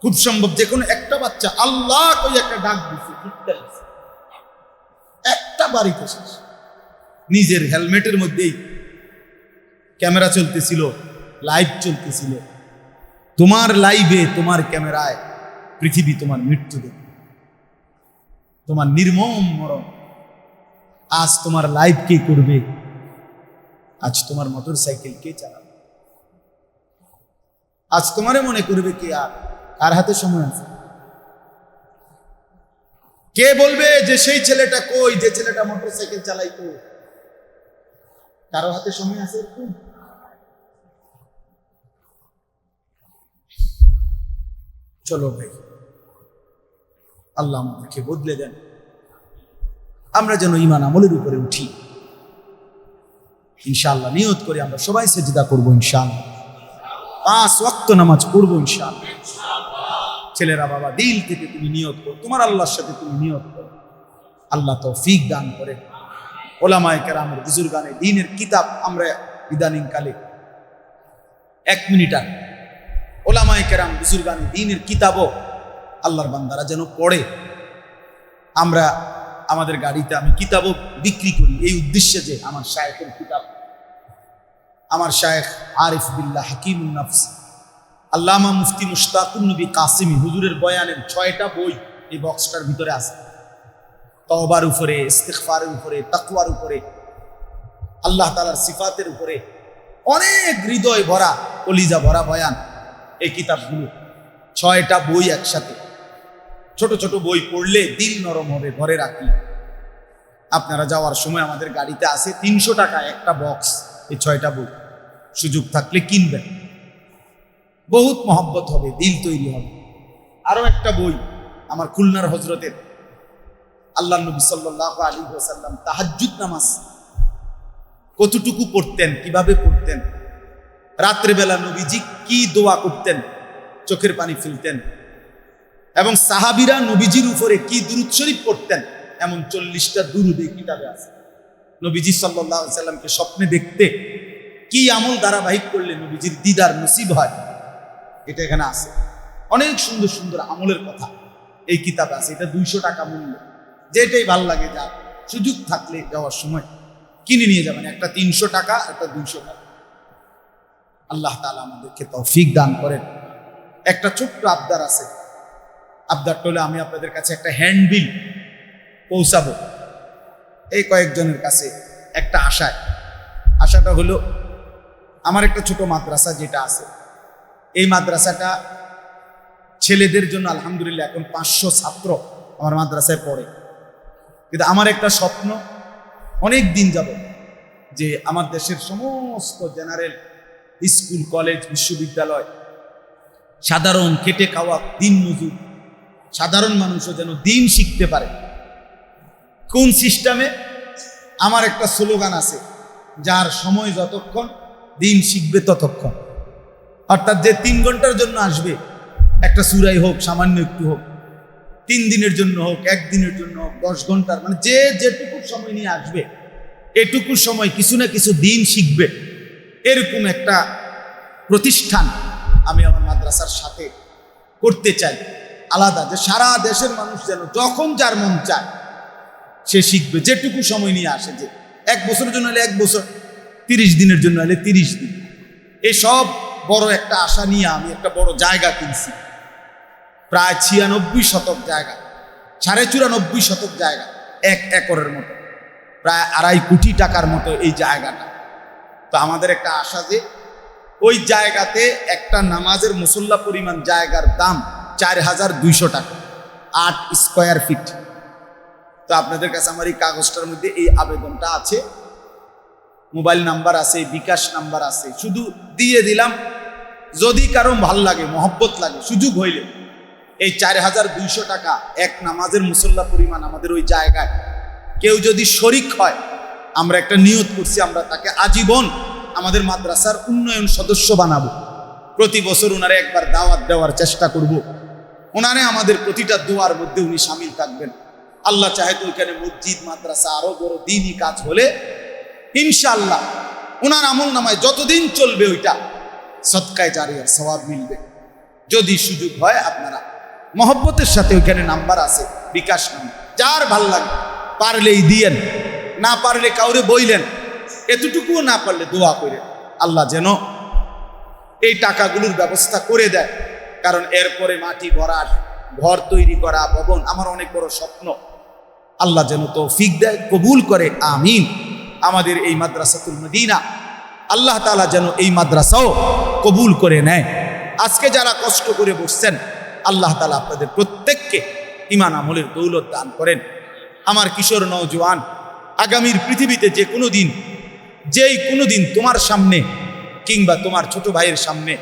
খুব সম্ভব যে কোনো একটা বাচ্চা আল্লাহ কই একটা ডাক দিছে, একটা বাড়িতে শেষ। নিজের হেলমেটের মধ্যেই ক্যামেরা চলতেছিল, লাইভ চলতেছিল। তোমার লাইভে, তোমার ক্যামেরায় পৃথিবী তোমার মৃত্যু দেবে, তোমার নির্মম মরণ। আজ তোমার লাইভ কে করবে? আজ তোমার মোটরসাইকেল কে চালাবে? আজ তোমারে মনে করবে কে? আর কার হাতে সময় আছে? কে বলবে যে সেই ছেলেটা কই, যে ছেলেটা মোটরসাইকেল চালাইতো? কারো হাতে সময় আছে? চলো ভাই, আল্লাহ আমাদেরকে বদলে দেন, আমরা যেন ঈমান আমলের উপরে উঠি। ইনশাআল্লাহ নিয়ত করে আমরা সবাই সেজদা করবো, ইনশাআল্লাহ 5 ওয়াক্ত নামাজ পড়বো, ইনশাআল্লাহ। ছেলেরা বাবা, দিল থেকে তুমি নিয়ত করো, তোমার আল্লাহর সাথে তুমি নিয়ত করো। আল্লাহ তৌফিক দান করে। ওলামায়ে কেরামের বুজুর্গানে দ্বীনের কিতাব আমরা ইদানিং কালে 1 মিনিট আর ওলামায়ে কেরাম বুজুর্গানে দ্বীনের কিতাবও আল্লাহর বান্দারা যেন পড়ে। আমরা আমাদের গাড়িতে আমি কিতাবও বিক্রি করি এই উদ্দেশ্যে যে আমার শায়েখের কিতাব, আমার শায়েখ আরিফ বিল্লাহ হাকিমুন নফস আল্লামা মুফতি মুশতাকুন নবী কাসিমি হুজুরের বয়ানের 6টা বই এই বক্সটার ভিতরে আছে। তওবার উপরে, ইস্তিগফারের উপরে, তাকওয়ার উপরে, আল্লাহ তাআলার সিফাতের উপরে অনেক হৃদয় ভরা, কলিজা ভরা বয়ান এই কিতাবগুলো। 6টা বই একসাথে ছোট ছোট বই পড়লে দিল নরম হবে, ঘরে রাখি। আপনারা যাওয়ার সময় আমাদের গাড়িতে আছে 300 টাকা একটা বক্স, এই 6টা বই সুযোগ থাকলে কিনবেন, বহুত মহব্বত হবে, দিল তৈরি হবে। আরো একটা বই আমার খুলনার হজরতের, আল্লাহ নবী সাল্লাল্লাহু আলাইহি ওয়াসাল্লাম তাহাজ্জুদ নামাজ কতটুকু পড়তেন, কিভাবে পড়তেন, রাত্রেবেলা নবীজি কি দোয়া করতেন, চোখের পানি ফেলতেন, এবং সাহাবীরা নবীজির উপরে কি দুরূদ শরীফ পড়তেন, এমন 40টা দুরূদ এই কিতাবে আছে। নবীজি সাল্লাল্লাহু আলাইহি ওয়াসাল্লামকে স্বপ্নে দেখতে, কি আমল ধারাবাহিক করলে নবীজির দিদার নসিব হয়, এটা এখানে আছে। অনেক সুন্দর সুন্দর আমলের কথা এই কিতাবে আছে। এটা 200 টাকা মূল্য, যেটাই ভাল লাগে যা সুযোগ থাকলে যাওয়ার সময় কিনে নিয়ে যাবেন। একটা 300 টাকা, একটা 200 টাকা। আল্লাহ তাআলা আমাদেরকে তৌফিক দান করেন। একটা ছোট্ট আবদার আছে, আবদারটা হলো আমি আপনাদের কাছে একটা হ্যান্ডবিল পৌঁছাবো এই কয়েকজনের কাছে একটা আশাটা হলো আমার একটা ছোট মাদ্রাসা যেটা আছে, এই মাদ্রাসাটা ছেলেদের জন্য আলহামদুলিল্লাহ এখন 500 ছাত্র আমার মাদ্রাসায় পড়ে। কিন্তু আমার একটা স্বপ্ন অনেক দিন যাব যে আমার দেশের সমস্ত জেনারেল স্কুল, কলেজ, বিশ্ববিদ্যালয়, সাধারণ খেটে খাওয়া দিন মজুর সাধারণ মানুষও যেন দিন শিখতে পারে। কোন সিস্টেমে? আমার একটা স্লোগান আছে, যার সময় যতক্ষণ দিন শিখবে ততক্ষণ। অর্থাৎ যে 3 ঘন্টার জন্য আসবে, একটা সূরাই হোক, সামান্য একটু হোক, 3 দিনের জন্য হোক, 1 দিনের জন্য হোক, 10 ঘন্টার, মানে যে যেটুকু সময় নিয়ে আসবে এটুকু সময় কিছু না কিছু দিন শিখবে, এরকম একটা প্রতিষ্ঠান আমি আমার মাদ্রাসার সাথে করতে চাই আলাদা, যে সারা দেশের মানুষ যেন যখন যার মন চায় সে শিখবে, যেটুকু সময় নিয়ে আসে। যে 1 বছরের জন্য হলে 1 বছর, 30 দিনের জন্য হলে 30 দিন। এসব বড় একটা আশা নিয়ে আমি একটা বড় জায়গা কিনছি, প্রায় 96 শতক জায়গা, 94.5 শতক জায়গা, 1 একরের মতো, প্রায় 2.5 কোটি টাকার মতো এই জায়গাটা। তো আমাদের একটা আশা যে ওই জায়গাতে একটা নামাজের মুসল্লা পরিমাণ জায়গার দাম 4200 টাকা, 8 স্কয়ার ফিট। তো আপনাদের কাছে আমার এই কাগজটার মধ্যে এই আবেদনটা আছে, মোবাইল নাম্বার আছে, বিকাশ নাম্বার আছে, শুধু দিয়ে দিলাম। যদি কারো ভাল লাগে, মহব্বত লাগে, সুযোগ হইলে এই 4200 টাকা এক নামাজের মুসল্লা পরিমাণ আমাদের ওই জায়গায় কেউ যদি শরিক হয়, আমরা একটা নিয়ত করছি, আমরা তাকে আজীবন আমাদের মাদ্রাসার উন্নয়ন সদস্য বানাবো। প্রতি বছর ওনারে একবার দাওয়াত দেওয়ার চেষ্টা করব, ওনারে আমাদের প্রতিটা দোয়ার মধ্যে উনি শামিল থাকবেন। আল্লাহ চাহে তো ওইখানে মসজিদ, মাদ্রাসা, আরো বড় দিনই কাজ হলে ইনশাআল্লাহ ওনার আমল নামায় যতদিন চলবে ওইটা সদকায়ে জারিয়ার সওয়াব মিলবে। যদি সুযোগ হয় আপনারা মহব্বতের সাথে, ওইখানে নাম্বার আছে, বিকাশ নাম্বার, যার ভাল লাগে পারলেই দিয়েন, না পারলে কাউরে বইলেন, এতটুকুও না পারলে দোয়া করেন আল্লাহ যেন এই টাকাগুলোর ব্যবস্থা করে দেয়। কারণ এরপরে মাটি ভরাট, ঘর তৈরি করা, ভবন, আমার অনেক বড় স্বপ্ন। আল্লাহ যেন তৌফিক দেয়, কবুল করে, আমিন। আমাদের এই মাদ্রাসাতুল মদিনা আল্লাহ তাআলা যেন এই মাদ্রাসাও কবুল করে নেয়। আজকে যারা কষ্ট করে বসছেন, আল্লাহ তাআলা আপনাদের প্রত্যেককে ঈমান আমলের দৌলত দান করেন। আমার কিশোর নওজোয়ান, আগামীর পৃথিবীতে যে কোনো দিন, যেই কোনো দিন তোমার সামনে কিংবা তোমার ছোট ভাইয়ের সামনে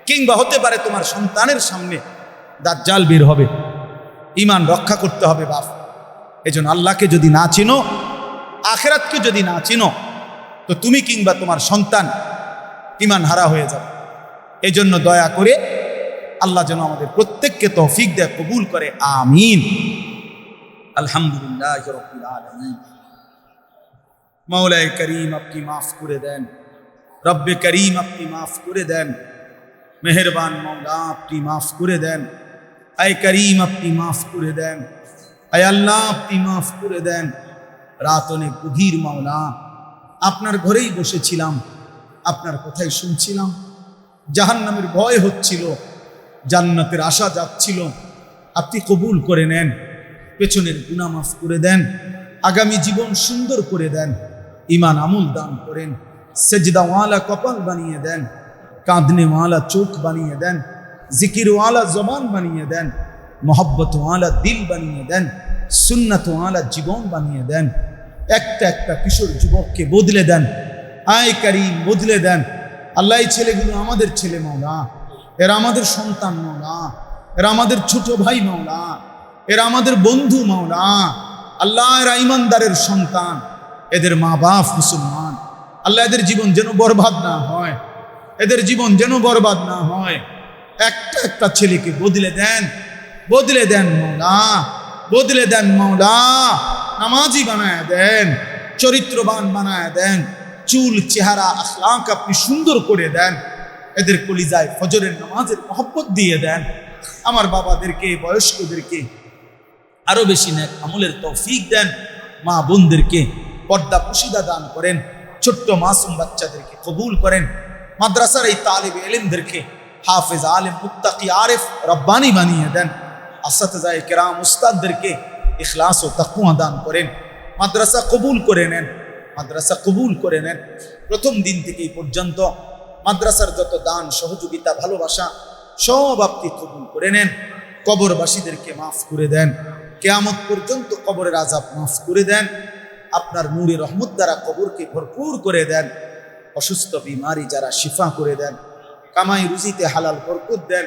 কিংবা হতে পারে তোমার সন্তানের সামনে দাজ্জাল বের হবে, ঈমান রক্ষা করতে হবে বাপ। এজন্য আল্লাহকে যদি না চিনো, আখিরাতকে যদি না চিনো, তো তুমি কিংবা তোমার সন্তান ঈমান হারা হয়ে যাবে। এই জন্য দয়া করে আল্লাহ যেন আমাদের প্রত্যেককে তৌফিক দেয়, কবুল করে, আমিন। আলহামদুলিল্লাহ রাব্বিল আলামিন। মৌলায়ে করিম আপনি মাফ করে দেন, রব্বে করিম আপনি মাফ করে দেন, মেহেরবান মৌলা আপনি মাফ করে দেন, আয় করিম আপনি মাফ করে দেন, আয় আল্লাহ আপনি মাফ করে দেন। রাত অনেক গভীর মৌলা, আপনার ঘরেই বসেছিলাম, আপনার কথাই শুনছিলাম, জাহান্নামের ভয় হচ্ছিল, জান্নাতের আশা যাচ্ছিল, আপনি কবুল করে নেন, পেছনের গুনাহ মাফ করে দেন, আগামী জীবন সুন্দর করে দেন, ঈমান আমল দান করেন, সেজদাওয়ালা কপাল বানিয়ে দেন, কাঁদনেওয়ালা চোখ বানিয়ে দেন, জিকিরওয়ালা জবান বানিয়ে দেন, মহব্বতওয়ালা দিল বানিয়ে দেন, সুন্নাতওয়ালা জীবন বানিয়ে দেন। একটা একটা কিশোর যুবককে বদলে দেন, আয় কারীম বদলে দেন। আল্লাহ, এই ছেলেগুলো আমাদের ছেলে মাওলা, এরা আমাদের সন্তান মাওলা, এরা আমাদের ছোট ভাই মাওলা, এরা আমাদের বন্ধু মাওলা। আল্লাহ, এরা ইমানদারের সন্তান, এদের মা বাপ মুসলমান। আল্লাহ, এদের জীবন যেন বরবাদ না হয়, এদের জীবন যেন বরবাদ না হয়। একটা একটা ছেলেকে বদলে দেন, বদলে দেন মাওলা, বদলে দেন মাওলা। নামাজি বানায় দেন, চরিত্রবান বানায় দেন, চুল চেহারা আখলাক আপনি সুন্দর করে দেন। এদের কলিজায় ফজরের নামাজের মহব্বত দিয়ে দেন। আমার বাবাদেরকে, বয়স্কদেরকে আরো বেশি নেক আমলের তৌফিক দেন। মা বোনদেরকে পর্দা পুশিদা দান করেন। ছোট্ট মাসুম বাচ্চাদেরকে কবুল করেন। মাদ্রাসার এই তালিবে ইলমদেরকে হাফেজ, আলেম, মুত্তাকি, আরিফ, রব্বানি বানিয়ে দেন। আসাতিজায়ে কেরাম, উস্তাদদেরকে ইখলাস ও তাকওয়া দান করেন। মাদ্রাসা কবুল করে নেন, মাদ্রাসা কবুল করে নেন। প্রথম দিন থেকে এই পর্যন্ত মাদ্রাসার যত দান, সহযোগিতা, ভালোবাসা সব আপনি কবুল করে নেন। কবরবাসীদেরকে মাফ করে দেন। কিয়ামত পর্যন্ত কবরের আযাব মাফ করে দেন। আপনার নূরে রহমত দ্বারা কবরকে ভরপুর করে দেন। অসুস্থ বিমারি যারা শিফা করে দেন। কামাই রুজিতে হালাল বরকত দেন।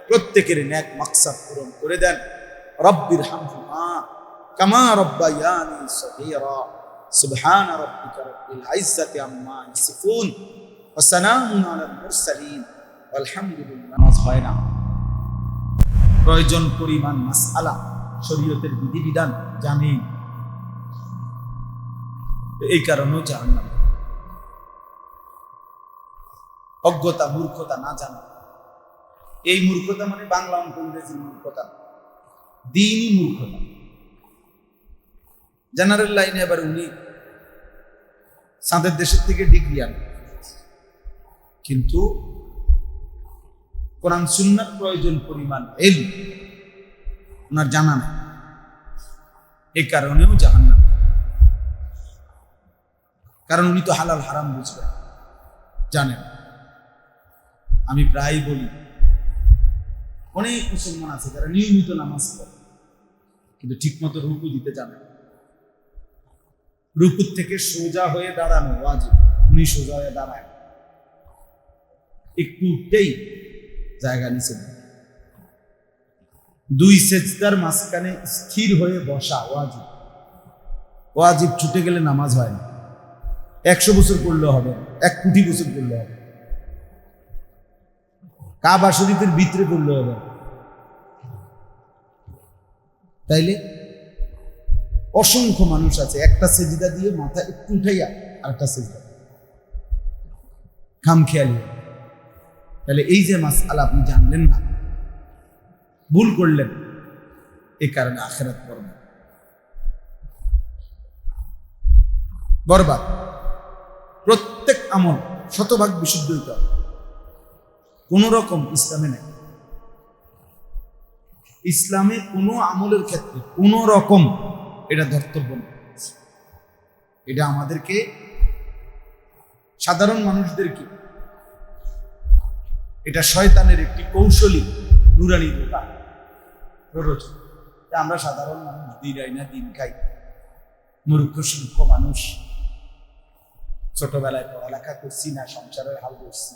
প্রত্যেকের নেক মাকসাদ পূরণ করে দেন। রব্বির হামহুমা কামা রব্বায়ানি সগীরা। সুবহান রাব্বিকা রব্বিল ইজ্জাতি আম্মা ইয়াসিফুন ওয়া সালামুন আলাল মুরসালিন আলহামদুলিল্লাহ। নামাজ হয় না, প্রয়োজন পরিমাণ মাসআলা শরীয়তের বিধিবিধান জানেন, এই কারণেও জাহান্নাম। অজ্ঞতা, মূর্খতা, না জানা, এই মূর্খতা মানে বাংলা অঙ্ক ইংরেজির মূর্খতা, দ্বীনি মূর্খতা। জেনারেল লাইনে এবার উনি সাদের দেশের থেকে ডিগ্রি আনেন, কিন্তু কোরআন সুন্নাত প্রয়োজন পরিমাণ ইলম ওনার জানা নেই, এই কারণেও জাহান্নাম। কারণ উনি তো হালাল হারাম বুঝবেন, জানেন। আমি প্রায় বলি, অনেক মুসলমান আছে যারা নিয়মিত নামাজ পড়ে কিন্তু ঠিক মতো রুকু দিতে জানে না। রুকুর থেকে সোজা হয়ে দাঁড়ানো ওয়াজিব, উনি সোজা হয়ে দাঁড়ায়, একটু উঠতেই জায়গা নিচে। দুই সেজদার মাঝখানে স্থির হয়ে বসা ওয়াজিব। ওয়াজিব ছুটে গেলে নামাজ হয় না। 100 বছর পড়লে হবে, 1 কোটি বছর পড়লে হবে, কাবা শরীফের ভিতরে পড়লে হবে। তাইলে অসংখ্য মানুষ আছে একটা সেজদা দিয়ে মাথা একটু উঠাইয়া আরেকটা সেজদা, খামখেয়ালি। তাহলে এই যে মাসআলা আপনি জানলেন না, ভুল করলেন, এই কারণে আখিরাত বরবাদ, বরবাদ। প্রত্যেক আমল শতভাগ বিশুদ্ধ হইতে হবে। কোন রকম ইসলামে নেই, ইসলামে কোনো আমলের ক্ষেত্রে কোন রকম এটা ধর্তব্য না। এটা আমাদেরকে, সাধারণ মানুষদেরকে, এটা শয়তানের একটি কৌশলী নুরানি দোকান প্ররোচনা। আমরা সাধারণ মানুষ, দিনাই না দিন খাই, মূর্খ শিল্প মানুষ, ছোটবেলায় পড়ালেখা করছি না, সংসারের হাল করছি,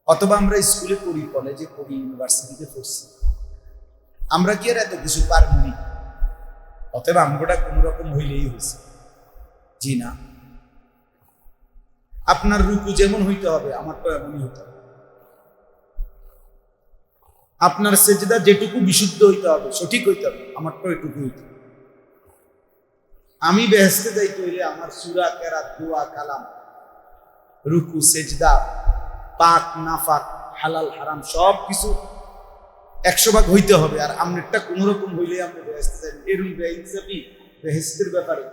অথবা আমরা স্কুলে পড়ি, কলেজে পড়ি, ইউনিভার্সিটিতে পড়ছি, আমরা কি আর এত কিছু পারবনি? অতএব আমগোটা কোন রকম হইলেই হয়েছে? জি না। আপনার রুকু যেমন হইতে হবে আমারটা এমনই হতে হবে। আপনার সেজদা যেটুকু বিশুদ্ধ হইতে হবে, সঠিক হইতে হবে, আমারটা এটুকু হইতে হবে। আমি বেহেশতে যাইতে হইলে আমার সূরা, কেরাত, দোয়া, কালাম, রুকু, সেজদা, পাক নাফাক, হালাল হারাম সব কিছু 100 ভাগ হইতে হবে। আর আমনেরটা কোন রকম হইলে আমরা বেহেশতে যাই, এরকম বেইনসাফি বেহেশতের ব্যাপারে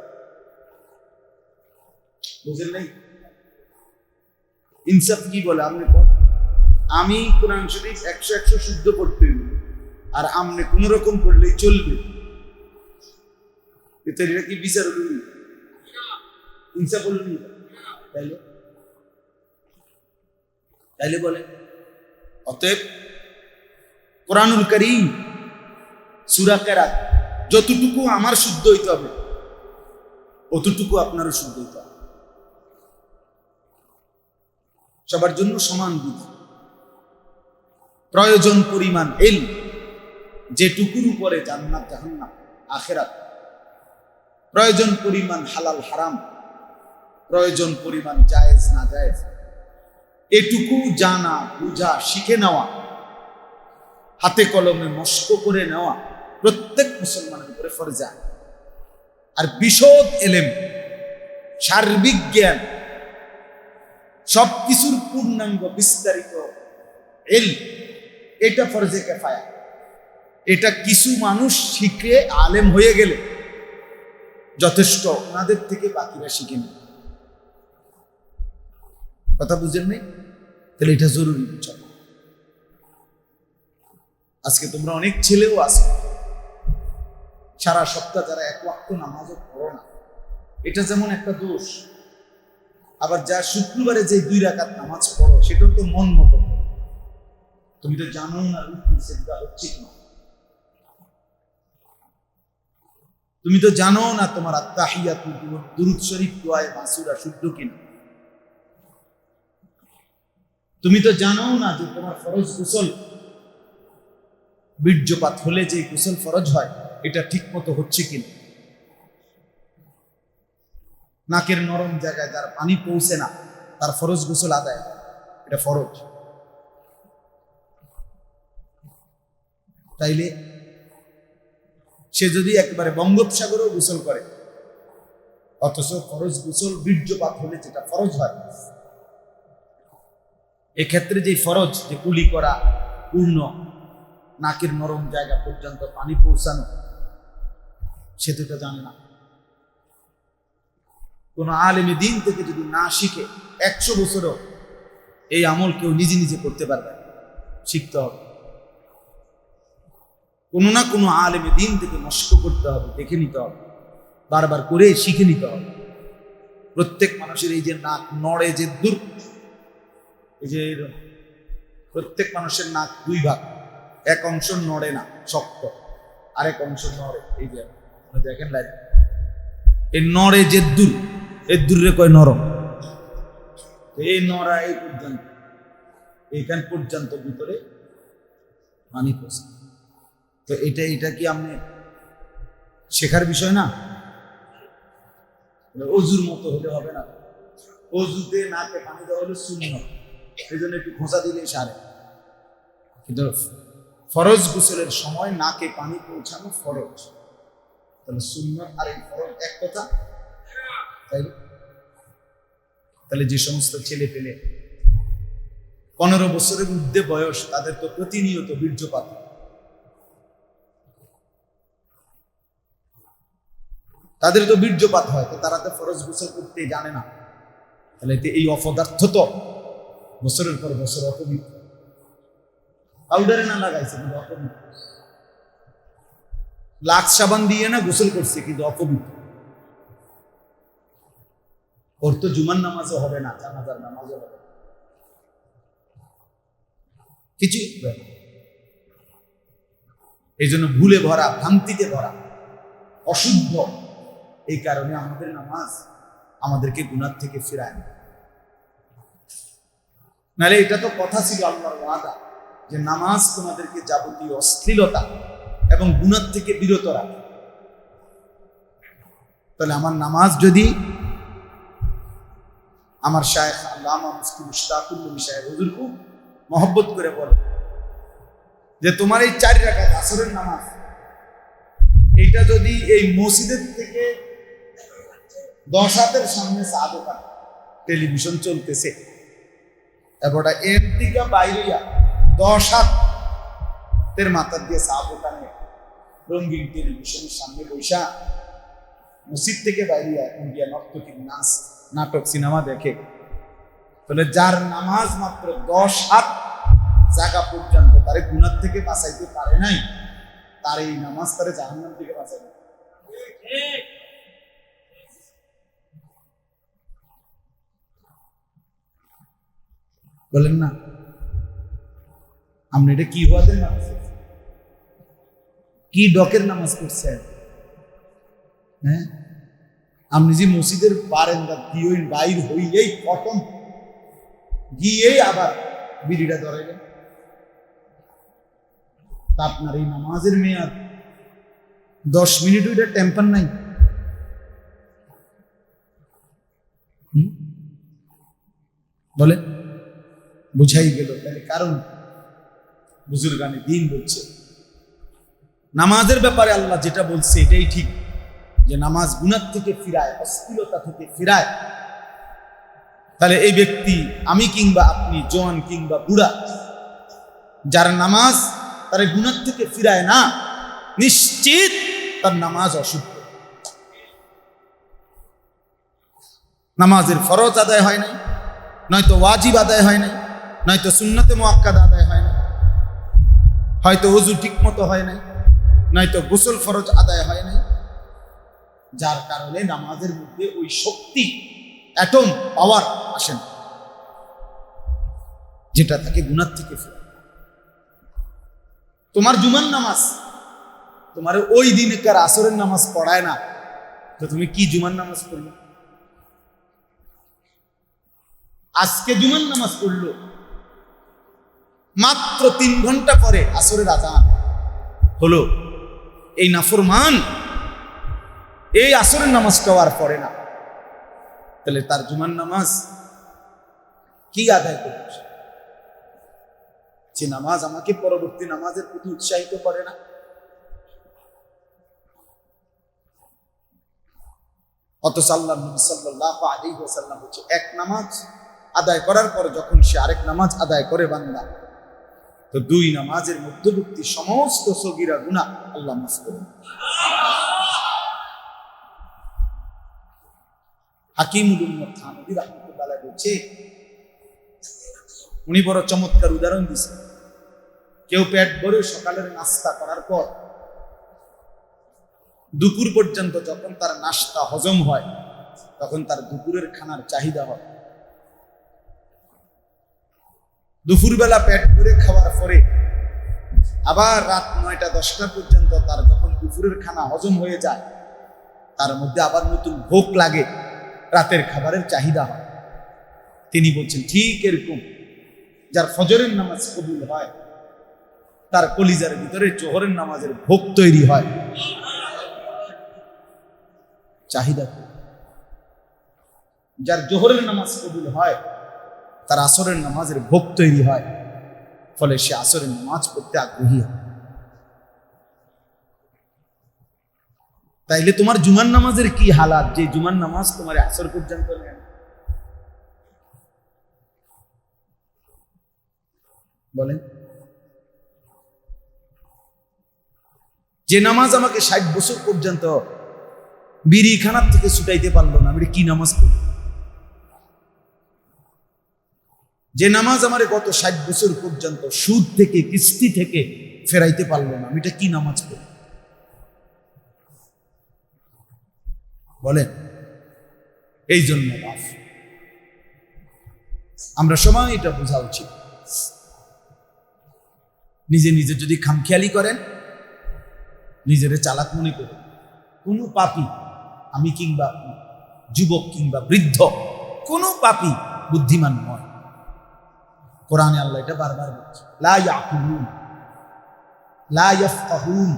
বুঝেন নাই? ইনসাফ কি বলে আপনি? আমি কোরআন শরীফ 100 শুদ্ধ পড়তে হইব, আর আমনে কোন রকম পড়লেই চলবে, এটা কি বিচার হল? ইনসাফ হল? তাইলে তাইলে বলে, অতএব কোরআনুল কারীম সূরা কেরাত যতটুকু আমার শুদ্ধ হইতে হবে অতটুকু আপনারও শুদ্ধ হইতে হবে। সবার জন্য সমান বিধি। প্রয়োজন পরিমাণ ইলম, যেটুকুর উপরে জান্নাত জাহান্নাম আখিরাত, প্রয়োজন পরিমাণ হালাল হারাম, প্রয়োজন পরিমাণ জায়েজ না জায়েজ, এটুকু জানা বুঝা শিখে নেওয়া, হাতে কলমে মস্ক করে নেওয়া প্রত্যেক মুসলমানের উপরে ফরজ। আর বিশদ এলেম, সার্বিক জ্ঞান, সবকিছুর পূর্ণাঙ্গ বিস্তারিত ইলম, এটা ফরজে কিফায়া। এটা কিছু মানুষ শিখে আলেম হয়ে গেলে যথেষ্ট, ওনাদের থেকে বাকিরা শিখে নেয়। কথা বুঝেন নাই? তাহলে এটা জরুরি বিষয়। আজকে তোমরা অনেক ছেলেও আছো সারা সপ্তাহ যারা এক ওয়াক্ত নামাজও পড়ো না, এটা যেমন একটা দোষ। আবার যা শুক্রবারে যে 2 রাকাত নামাজ পড়ো সেটা তো মন মতো, তুমি তো জানো না রুকু সিজদা হচ্ছে কিনা, তুমি তো জানো না তোমার আত্তাহিয়াতু দুরূদ শরীফ দোয়ায়ে মাসুরা শুদ্ধ কিনা, তুমি তো জানো না যে তোমার ফরজ গোসল, বীর্যপাত হলে যে গোসল ফরজ হয় এটা ঠিক মতো হচ্ছে কিনা, নাকের নরম জায়গায় যার পানি পৌঁছে না তার ফরজ গোসল আদায়, এটা ফরজ। তাইলে সে যদি একবারে বঙ্গোপসাগরেও গোসল করে, অথচ ফরজ গোসল বীর্যপাত হলে যেটা ফরজ হয়, এক্ষেত্রে যে ফরজ যে কুলি করা, পূর্ণ নাকের নরম জায়গা পর্যন্ত পানি পৌঁছানো, সে তো এটা জানে না। কোন আলেমে দিন থেকে যদি না শিখে 100 বছরও এই আমল কেউ নিজে নিজে করতে পারবে, শিখতে হবে। কোনো না কোনো আলেমে দিন থেকে মস্ক করতে হবে, দেখে নিতে হবে, বারবার করে শিখে নিতে হবে। প্রত্যেক মানুষের এই যে নাক নড়ে যে দূর, এই যে প্রত্যেক মানুষের নাক 2 ভাগ, এক অংশ নড়ে না শক্ত, আরেক অংশ নড়ে। এই যে দেখেন লাইন, এই নড়ে যে দূর, এই দূরে কয় নরম, এই নড়া এই পর্যন্ত, এইখান পর্যন্ত ভিতরে পানি পৌঁছে। তো এটা কি আপনি শেখার বিষয় না? অজুর মতো হলে হবে না, অজুতে নাকে পানি দেওয়া হলে সুন্নাত, এই জন্য একটু খোঁচা দিলে সারে। কিন্তু ফরজ গোসলের সময় নাকে পানি পৌঁছানো ফরজ, তাহলে সুন্নাত আর এই ফরজ এক কথা। তাহলে যে সমস্ত ছেলে পেলে 15 বছরের ঊর্ধ্বে বয়স, তাদের তো প্রতিনিয়ত বীর্যপাত, তাদের তো বীর্যপাত হয়, তো তারা তো ফরজ গোসল করতে জানে না। তাহলে এই অপদার্থ তো বছরের পর বছর অপবিত্র, পাউডারে না লাগাইছে কিন্তু অপবিত্র, লাক্স সাবান দিয়ে না গোসল করছে কিন্তু অপবিত্র। ওর তো জুমার নামাজও হবে না, জানাজার নামাজও হবে না, কিছু। এই জন্য ভুলে ভরা, ভ্রান্তিতে ভরা, অশুদ্ধ। এই কারণে আমাদের নামাজ আমাদেরকে গুনাহ থেকে ফিরায় না। নাহলে এটা তো কথা ছিল আল্লাহর ওয়াদা যে নামাজ তোমাদেরকে যাবতীয় অশ্লীলতা এবং গুনাহ থেকে বিরত রাখে। তাহলে আমার নামাজ যদি আমার শায়েখ আল্লামা মুফতি মুশতাকুল নবী সাহেব হুজুর খুব মহব্বত করে বলে যে তোমার এই 4 রাকাত আসরের নামাজ, এটা যদি এই মসজিদের থেকে 10 হাতের সামনে চা দোকান, টেলিভিশন চলতেছে, এবারটা এর দিকে বাইরিয়া 10 হাতের মাথার দিয়ে চা দোকানে রঙিন টেলিভিশনের সামনে বৈশা মসজিদ থেকে বাইরিয়া এখন গিয়া নর্তকীর নাচ নাটক সিনেমা দেখে, তাহলে যার নামাজ মাত্র 10 হাত জায়গা পর্যন্ত তারে গুনাহ থেকে বাঁচাইতে পারে নাই, তার এই নামাজ তারে জাহান্নাম থেকে বাঁচাবে। বলেন না? আপনি এটা কি হওয়া দেন না, কি ডকের নামাজ পড়ছেন? হ্যাঁ, আপনি যে মসজিদের বারান্দা দিয়ে বাইর হইলেই প্রথম গিয়েই আবার বিড়িটা ধরাইলেন, তা আপনার এই নামাজের মেয়াদ 10 মিনিট ওইটা টেম্পার নাই। বলে বুঝাই গেল তাহলে কারণ বুজুর্গানে দিন বলছে নামাজের ব্যাপারে আল্লাহ যেটা বলছে এটাই ঠিক, যে নামাজ গুনাহ থেকে ফিরায়, অশ্লীলতা থেকে ফিরায়। তাহলে এই ব্যক্তি, আমি কিংবা আপনি, জওয়ান কিংবা বুড়া, যার নামাজ তার গুনাহ থেকে ফিরায় না, নিশ্চিত তার নামাজ অশুদ্ধ। নামাজের ফরজ আদায় হয় নাই, নয়তো ওয়াজিব আদায় হয় নাই, নয়তো সুন্নতে মুআক্কাদা আদায় হয় নাই, হয়তো ওযু ঠিক মতো হয় নাই, নয়তো গোসল ফরজ আদায় হয় নাই, যার কারণে নামাজের মধ্যে ওই শক্তি, অ্যাটম পাওয়ার আসে না, যেটা তাকে গুনাহ থেকে ফেরায়। তোমার জুমার নামাজ তোমার ওই দিনকার আসরের নামাজ পড়ায় না, তো তুমি কি জুমার নামাজ পড়লো? আজকে জুমার নামাজ পড়লো, মাত্র 3 ঘন্টা পরে আসরের আজান হলো, এই নাফরমান এই আসরের নামাজটাও আর পড়ে না, তাহলে তার জুমার নামাজ কি আদায় করছে? যে নামাজ আমাকে পরবর্তী নামাজের প্রতি উৎসাহিত করে না। অথচ আল্লাহর নবী সাল্লাল্লাহু আলাইহি ওয়াসাল্লাম বলেছে, এক নামাজ আদায় করার পর যখন সে আরেক নামাজ আদায় করে বান্দা, তো 2 নামাজের মধ্যবর্তী সমস্ত সগীরা গুনাহ আল্লাহ মাফ করে। হাকিমুল উম্মত থানভী রাহমাতুল্লাহ আলাইহি বলছে, উনি বড় চমৎকার উদাহরণ দিয়েছেন। কেউ পেট ভরে সকালের নাস্তা করার পর দুপুর পর্যন্ত যখন তার নাস্তা হজম হয়, তখন তার দুপুরের খানার চাহিদা হয়। দুপুরবেলা পেট ভরে খাওয়ার পরে আবার রাত 9টা-10টা পর্যন্ত তার যখন দুপুরের খানা হজম হয়ে যায়, তার মধ্যে আবার নতুন ভোগ লাগে, রাতের খাবারের চাহিদা হয়। তিনি বলছেন ঠিক এরকম যার ফজরের নামাজ কবুল হয়, তার কলিজার ভিতরে জোহরের নামাজের ভোগ তৈরি হয়, চাহিদা। যার জোহরের নামাজ কবুল হয়, তার আসরের নামাজের ভোগ তৈরি হয়, ফলে সে আসরের নামাজ পড়তে আগ্রহী হয়। তাইলে তোমার জুমার নামাজের কি হালাত, যে জুমার নামাজ তোমার আসর পর্যন্ত নেয়? বলেন, যে নামাজ আমাকে 60 বছর পর্যন্ত বিড়িখানার থেকে ছুটাইতে পারলো না, আমি কি নামাজ পড়ি? যে নামাজ আমার গত 60 বছর পর্যন্ত সুদ থেকে, কিস্তি থেকে ফেরাইতে পারলো না, আমি কি নামাজ পড়ি? বলেন। এই জন্য আমরা সময় এটা বোঝা উচিত। নিজে নিজে যদি খামখেয়ালি করেন, নিজেরে চালাক মনে করেন, কোনো পাপী, আমি কিংবা যুবক কিংবা বৃদ্ধ, কোনো পাপী বুদ্ধিমান নয়। কোরআনে আল্লাহ এটা বারবার বলছে, লা ইয়াকুলুন, লা ইয়াফকাহুন,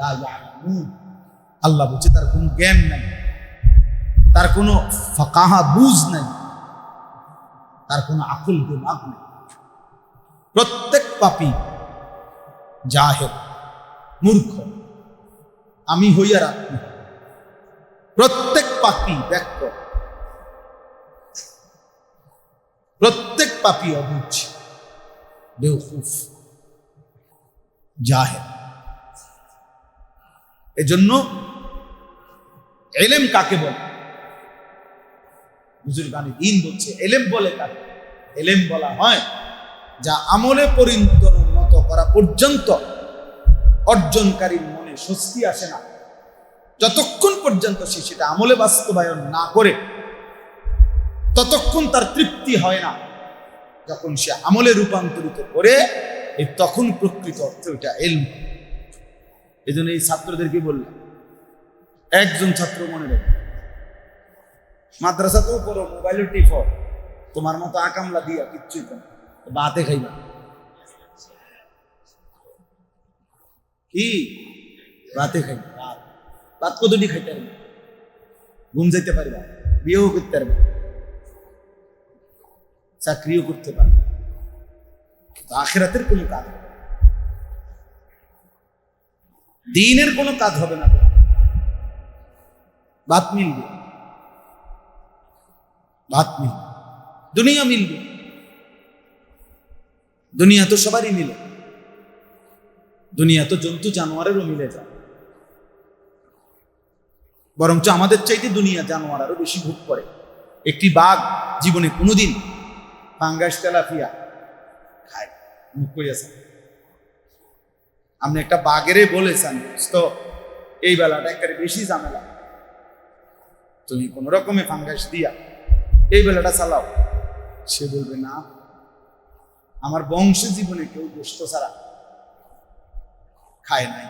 লা ইয়ালামুন। আল্লাহ বলছে তার কোনো জ্ঞান নাই, তার কোনো ফাকাহা বুঝ নাই, তার কোনো আকল দিমাগ নেই। প্রত্যেক পাপী জাহেল, মূর্খ, আমি হইয়ার আপনি, প্রত্যেক পাপী ব্যক্ত, প্রত্যেক পাপী অবুঝ, বেওকুফ, জাহেল। এজন্য ইলম কাকে বলে? বুজুর্গানে দ্বীন বলছে ইলম বলে কাকে? ইলম বলা হয় যা আমলে পরিণত করা পর্যন্ত অর্জনকারীর মনে স্বস্তি আসে না, যতক্ষণ পর্যন্ত সে সেটা আমলে বাস্তবায়ন না করে ততক্ষণ তার তৃপ্তি হয় না। যখন সে আমলে রূপান্তরিত করে, তখন প্রকৃত অর্থে ওইটা ইলম। এই জন্য এই ছাত্রদেরকে বললাম, একজন ছাত্র মনে রাখবে, মাদ্রাসা তো পড়ো, মোবাইলের টিফো, তোমার মতো আকামলা দিয়া কিচ্ছুই কম, বাতে খাইবা কি, রাতে খাইবা, রাত রাত কতটি খাইতে পারবে, ঘুম যাইতে পারবা, বিয়েও করতে পারবে, চাকরিও করতে পারবে, আখিরাতের কোনো কাজ হবে না, দ্বীনের কোনো কাজ হবে না, তো ভাত মিলবে, ভাত মিলবে, দুনিয়া মিলবে, দুনিয়া তো সবারই মিলে, দুনিয়া তো জন্তু জানোয়ারেরও মিলে যায়, বরঞ্চ আমাদের চাইতে দুনিয়া জানোয়ার আরো বেশি ভোগ করে। একটি বাঘ জীবনে কোনোদিন ফাঙ্গাস তেলাপিয়া খায়, মুখ করিয়াছেন আপনি একটা বাঘেরে বলেছেন তো এই বেলাটা একেবারে বেশি ঝামেলা, তুমি কোন রকমে ফাঙ্গাস দিয়া এই বেলাটা চালাও, সে বলবে না, আমার বংশ জীবনে কেউ গোশত ছাড়া খায় নাই,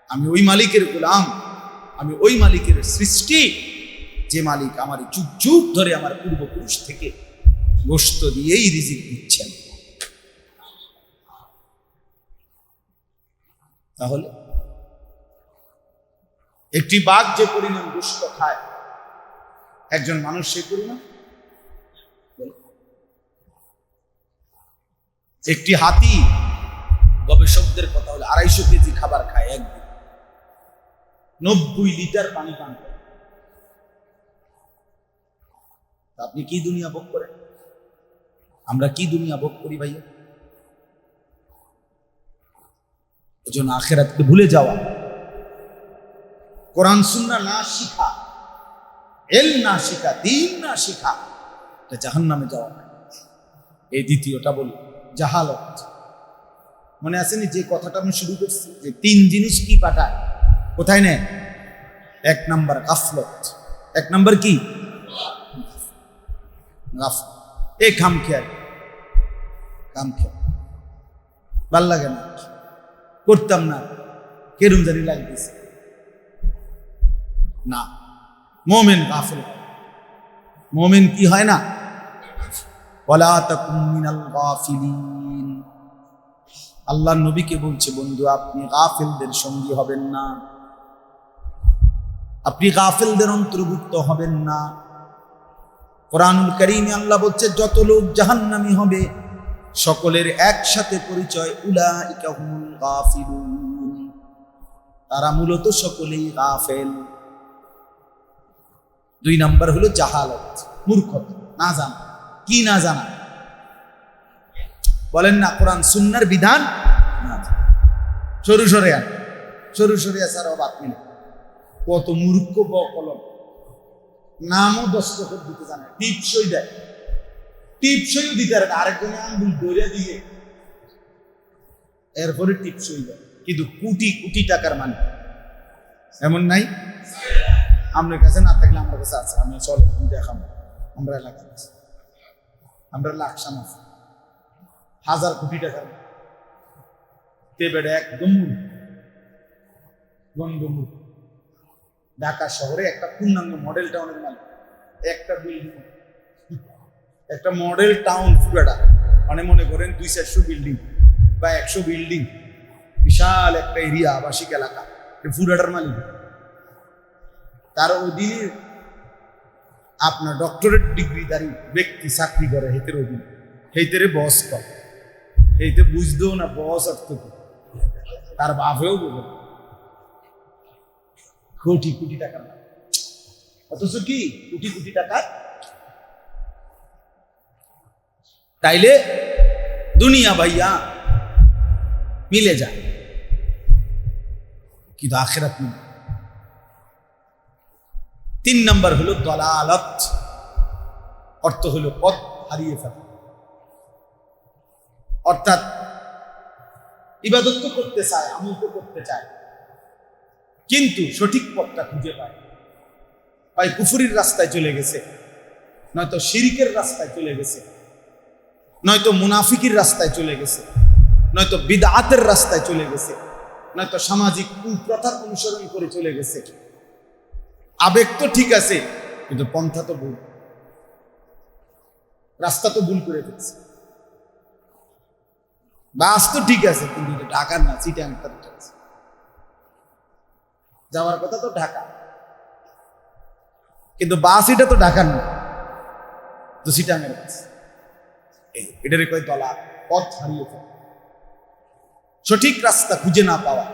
আমি ওই মালিকের গোলাম, আমি ওই মালিকের সৃষ্টি, যে মালিক আমার যুগ যুগ ধরে আমার পূর্বপুরুষ থেকে গোশত দিয়েই রিজিক দিচ্ছেন। তাহলে একটি বাঘ যে পরিমাণ গোশত খায়, একজন মানুষ সে পরিমাণ, একটি হাতি গবেষকদের কথা হলে 250 কেজি খাবার খায় একদিন, 90 লিটার পানি পান করে। আপনি কি দুনিয়া ভোগ করেন, আমরা কি দুনিয়া ভোগ করি ভাইয়া? এই জন্য আখিরাতকে ভুলে যাওয়া, কোরআন সুন্নাহ না শিখা, এল না শিখা, দিন না শিখা, এটা জাহান্নামে যাওয়া। এই দ্বিতীয়টা বলি জাহালত। মনে আসেনি যে কথাটা আমি শুরু করছি, যে 3 জিনিস কি পাঠায়, কোথায় নেয়? 1 নাম্বার গাফলত, 1 নাম্বার কি গাফলত, এই খাম খেয়াল, ভাল লাগে না, করতাম না, কেরম জানি লাগতেছে না। মোমেন গাফিল, মোমেন কি হয় না, ওয়ালা তাকুন মিনাল গাফিলিন। আল্লাহর নবীকে বলছে, বন্ধু আপনি গাফিলদের সঙ্গী হবেন না, আপনি গাফিলদের অন্তর্ভুক্ত হবেন না। কোরআনুল কারীমে আল্লাহ বলছে, যত লোক জাহান্নামী হবে সকলের একসাথে পরিচয়, উলাইকা হুমুল গাফিলুন, তারা মূলত সকলেই গাফেল। 2 নাম্বার হলো জাহালত, মূর্খতা, না জানা। কি না জানা বলেন না? কোরআন সুন্নাহর বিধান না জানা, সরু সরিয়া ছাড়াও বাদ মিলে। কত মূর্খ বকলম, নামও দস্তখত দিতে জানে, টিপসই দেয়, টিপসইও দিতে পারে না, আরেকজনে আঙ্গুল ধরে দিয়ে এরপরে টিপসই দেয়, কিন্তু কোটি কোটি টাকার মালিক। এমন নাই? আপনার কাছে না থাকলে আমার কাছে আছে, আমি চলে দেখাবো। আমরা এলাকা আছে, আমরা লাকসাম আছে, 1000 কোটি টাকার তে বেড়ে একদম গন্ধমূর্খ। ঢাকা শহরে একটা পূর্ণাঙ্গ মডেল টাউনের মালিক, একটা বিল্ডিং, একটা মডেল টাউন পুরাটা, মানে মনে করেন 200-400 বিল্ডিং বা 100 বিল্ডিং, বিশাল একটা এরিয়া, আবাসিক এলাকা, পুরাটার মালিক। তার অধীনে আপনার ডক্টরেট ডিগ্রিধারী ব্যক্তি চাকরি করে, হেতের অধীনে, হেতেরে বস কর, হেতে বুঝতেও না বস অর্থ কি, তার বাপেও বলবে। কোটি কোটি টাকার, অথচ কি কোটি কোটি টাকা। তাইলে দুনিয়া ভাইয়া মিলে যায়, কিন্তু আখিরাত মিলে। 3 নাম্বার হলো দলালত, অর্থ হলো পথ হারিয়ে ফেলা। অর্থাৎ ইবাদত তো করতে চায়, আমল তো করতে চায়, কিন্তু সঠিক পথটা খুঁজে পায়, হয় কুফরির রাস্তায় চলে গেছে, নয়তো শিরকের রাস্তায় চলে গেছে, নয়তো মুনাফিকির রাস্তায় চলে গেছে, নয়তো বিদআতের রাস্তায় চলে গেছে, নয়তো সামাজিক কুপ্রথার অনুসরণ করে চলে গেছে। আবেগ তো ঠিক আছে, কিন্তু পন্থা তো ভুল, রাস্তা তো ভুল করে ফেলছে। বাস তো ঠিক আছে, কিন্তু এটা ঢাকার না, চিটাগাং যাওয়ার কথা তো ঢাকা, কিন্তু বাস এটা তো ঢাকার না, তো চিটাগাংয়ের বাস। এটারে কয় দলা, পথ হারিয়ে ফেলা, সঠিক রাস্তা খুঁজে না পাওয়া।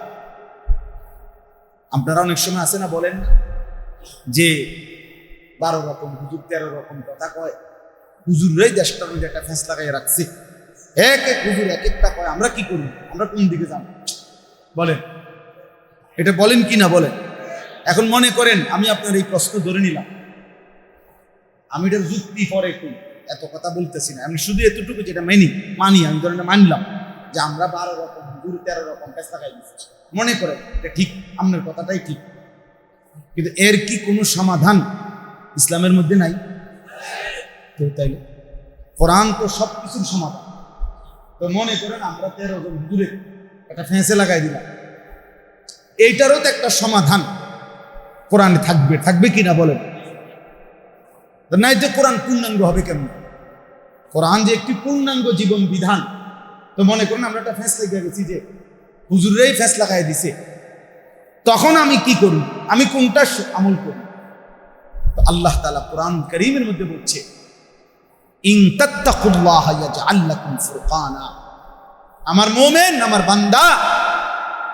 আপনারা অনেক সময় আছে না, বলেন যে 12 রকম হুজুর 13 রকম কথা কয়, হুজুররাই দেশটার মধ্যে একটা ফেঁস লাগাই রাখছে, এক এক হুজুর এক একটা কয়, আমরা কি করি, আমরা কোন দিকে যাব? বলেন, এটা বলেন কি না বলেন? এখন মনে করেন আমি আপনার এই প্রশ্ন ধরে নিলাম, আমি এটার যুক্তি পরে একটু এত কথা বলতেছি না, আমি শুধু এতটুকু যেটা মানি, আমি ধরেন মানলাম যে আমরা 12 রকম হুজুর 13 রকম ফেঁস লাগাই দিচ্ছি, মনে করেন এটা ঠিক, আপনার কথাটাই ঠিক, কিন্তু এর কি কোনো সমাধান ইসলামের মধ্যে নাই? তো তাইলে কোরআন তো সবকিছুর সমাধান। তো মনে করেন আমরা 13 জন হুজুরে একটা ফেঁসে লাগাই দিলাম, এইটারও তো একটা সমাধান কোরআনে থাকবে কিনা বলেন? নাই তো কোরআন পূর্ণাঙ্গ হবে কেমন? কোরআন যে একটি পূর্ণাঙ্গ জীবন বিধান, তো মনে করেন আমরা একটা ফেঁস লাগিয়ে গেছি যে হুজুরেই ফেঁস লাগাই দিছে, তখন আমি কি করি, আমি কোনটা আমল করি? তো আল্লাহ তাআলা কোরআন কারীমের মধ্যে বলছে, ইন তাত্তাকুল্লাহা ইয়াজআল লাকুম ফুরকানা। আমার মুমিন, আমার বান্দা,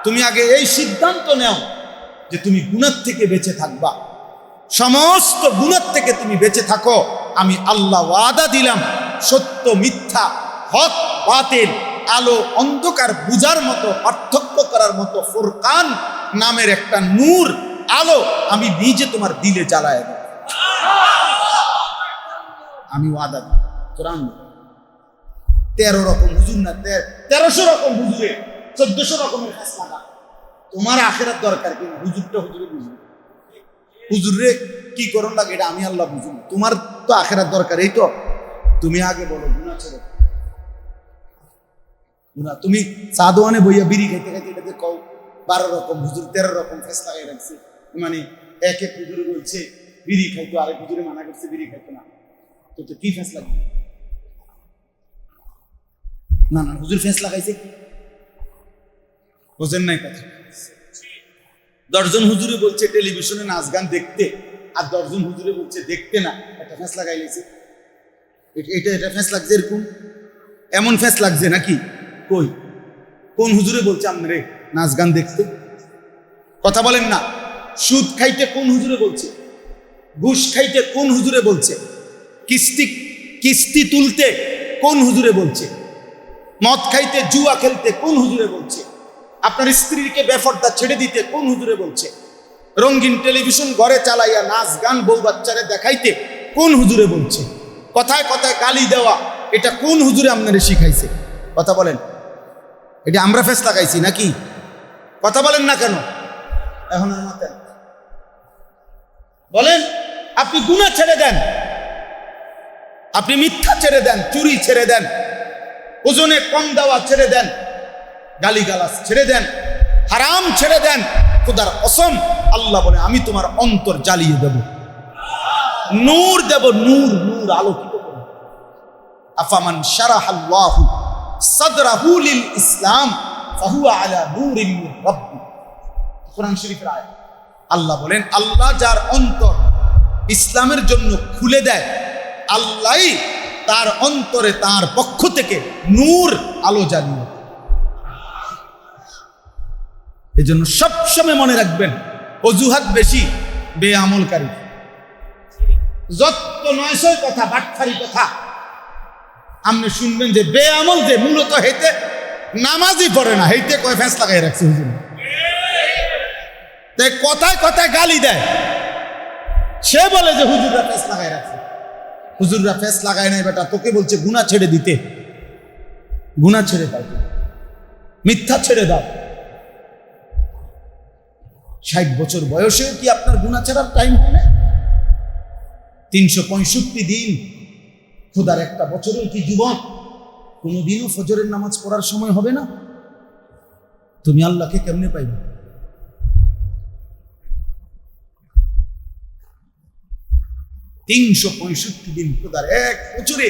তুমি আগে এই সিদ্ধান্ত নাও যে তুমি গুনাহ থেকে বেঁচে থাকবা, সমস্ত গুনাহ থেকে তুমি বেঁচে থাকো। আমি আল্লাহ ওয়াদা দিলাম, সত্য মিথ্যা, হক বাতিল, আলো অন্ধকার বুঝার মতো, পার্থক্য করার মতো ফুরকান নামের একটা নূর, আলো আমি নিজে তোমার দিলে জ্বালায় দেব। আমি ওয়াদা দিই। কোরআন 13 রকম হুজুর না, 1300 রকম হুজুরে 1400 রকমের ফেস লাগা, তোমার আখেরাত দরকার কি? হুজুরটা হুজুরে বুঝবে, হুজুরে কি করণ লাগে এটা আমি আল্লাহ বুঝুন, তোমার তো আখেরাত দরকার। এই তো তুমি আগে বলো গুনাহ ছেড়ে গুনাহ। তুমি চা দোকানে বইয়া বিড়ি খাইতে খাইতে এটাতে কও 12 রকম হুজুর 13 রকম ফেস লাগাই রাখছে, মানে এক এক হুজুরে বলছে বিড়ি খাইতো, আরেক হুজুরে মানা করছে বিড়ি খাইতো না, তো কি ফেস লাগবে? না হুজুর ফেস লাগাইছে, বোঝেন নাই কথা। 10 জন হুজুরে বলছে টেলিভিশনে নাচ গান দেখতে, আর 10 জন হুজুরে বলছে দেখতে না, একটা ফেস লাগাই লেছে। এটা ফেস লাগছে, এরকম এমন ফেস লাগছে নাকি? কই কোন হুজুরে বলছে আমরে নাচ গান দেখতে? কথা বলেন না। সুদ খাইতে কোন হুজুরে বলছে? ঘুষ খাইতে কোন হুজুরে বলছে? কিস্তি তুলতে কোন হুজুরে বলছে? মদ খাইতে, জুয়া খেলতে কোন হুজুরে বলছে? আপনার স্ত্রীকে বেপরদা ছেড়ে দিতে কোন হুজুরে বলছে? রঙিন টেলিভিশন ঘরে চালাইয়া নাচ গান বউ বাচ্চারে দেখাইতে কোন হুজুরে বলছে? কথায় কথায় গালি দেওয়া, এটা কোন হুজুরে আপনারে শিখাইছে? কথা বলেন, এটা আমরা ফেস লাগাইছি নাকি? কথা বলেন না কেন? এখন আর মাতেন বলেন, আপনি গুনাহ ছেড়ে দেন, আপনি মিথ্যা ছেড়ে দেন, চুরি ছেড়ে দেন, ওজনে কম দেওয়া ছেড়ে দেন, গালিগালাজ ছেড়ে দেন, হারাম ছেড়ে দেন। খোদার কসম, আল্লাহ বলে আমি তোমার অন্তর জ্বালিয়ে দেব, নূর দেব, নূর আলোকিত করব। আফামান শারাহাল্লাহু সাদরাহু লিল ইসলাম ফাহুয়া আলা নূরিন মির রাব্বি। কোরআন শরীফের আয়াত। আল্লাহ বলেন, আল্লাহ যার অন্তর ইসলামের জন্য খুলে দেয়, আল্লাহই তার অন্তরে তার পক্ষ থেকে নূর, আলো জ্বালিয়ে। এই জন্য সবসময় মনে রাখবেন, অজুহাত বেশি বেআমলকারী, যত নয়সই কথা, বাটফারি কথা আপনি শুনবেন যে বেআমল, যে মূলত হেতে নামাজই পড়ে না, হেইতে কয় ফেস লাগাই রাখছে হুজুর, তাই কথায় কথায় গালি দেয়, সে বলে যে হুজুররা ফেস লাগাই রাখছে। হুজুররা ফেস লাগায় নাই বেটা, তোকে বলছে গুনাহ ছেড়ে দিতে, গুনাহ ছেড়ে দাও, মিথ্যা ছেড়ে দাও। 60 বছর বয়সেও কি আপনার গুনাহ ছাড়ার টাইম হয় না? 365 দিন, খোদার একটা বছরেও কি যুবক কোনোদিনও ফজরের নামাজ পড়ার সময় হবে না? তুমি আল্লাহকে কেমনে পাইবে? 365 দিন খোদার এক বছরে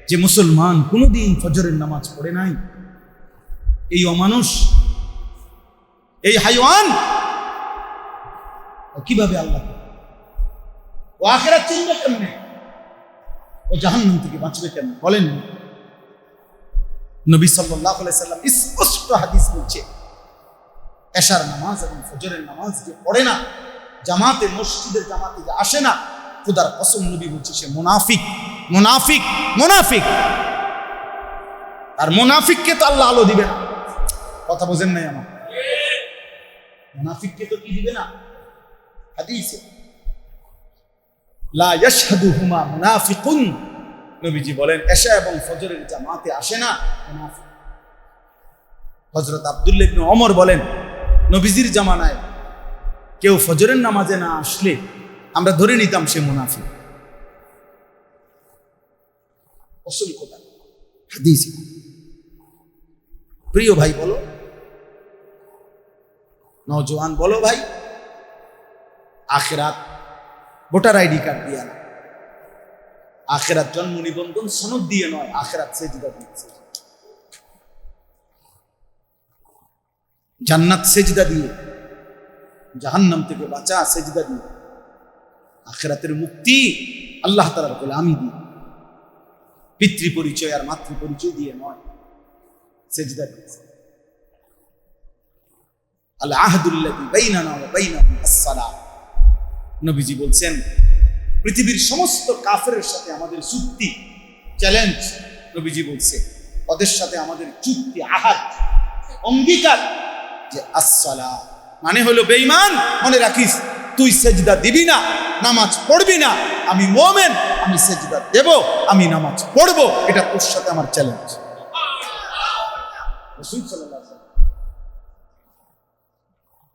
যে মুসলমান কোনোদিন ফজরের নামাজ পড়ে নাই, এই অমানুষ, এই হাইওয়ান ও কিভাবে আল্লাহ, ও আখিরাত চিনবে কেমনে? ও জাহান্নাম থেকে বাঁচবে কেমনে? বলেন। নবী সাল্লাল্লাহু আলাইহি সাল্লাম স্পষ্ট হাদিস বলছে, এশার নামাজ এবং ফজরের নামাজ যে পড়ে না, জামাতে, মসজিদের জামাতে যে আসে না, খোদার কসম নবী বলছে সে মুনাফিক, মুনাফিক, মুনাফিক। আর মুনাফিককে তো আল্লাহ আলো দিবে না। কথা বোঝেন নাই আমার? মুনাফিককে তো কি দিবে না? হাদিসে লা ইয়াশহাদুহুমা মুনাফিকুন, নবীজি বলেন এশা এবং ফজরের জামাতে আসে না মুনাফিক। হযরত আব্দুল্লাহ ইবনে ওমর বলেন, নবীজির জামানায় কেউ ফজরের নামাজে না আসলে আমরা ধরে নিতাম সে মুনাফিক। অসংখ্য হাদিস। প্রিয় ভাই বলো, নওজোয়ান বলো ভাই, আখিরাত ভোটার আইডি কার্ড দিয়ে না, আখিরাত জন্ম নিবন্ধন সনদ দিয়ে নয়, আখিরাত সেজদা দিয়ে, জান্নাত সেজদা দিয়ে, জাহান্নাম থেকে বাঁচা সেজদা দিয়ে, আখিরাতের মুক্তি আল্লাহ তাআলার গোলামি দিয়ে, পিতৃ পরিচয় আর মাতৃ পরিচয় দিয়ে নয়, সেজদা দিয়ে। আল আহদুল্লাযী বাইনানা ওয়া বাইনাহুম আস-সালাহ। নবীজি বলছেন পৃথিবীর সমস্ত কাফেরের সাথে আমাদের চুক্তি, চ্যালেঞ্জ, নবীজি বলছে ওদের সাথে আমাদের চুক্তি, আহাদ, অঙ্গীকার যে আস-সালাহ মানে হলো বেঈমান, মনে রাখিস তুই সেজদা দিবি না, নামাজ পড়বি না, আমি মুমিন, আমি সেজদা দেব, আমি নামাজ পড়ব, এটা তোর সাথে আমার চ্যালেঞ্জ। রাসূল সাল্লাল্লাহু আলাইহি ওয়াসাল্লাম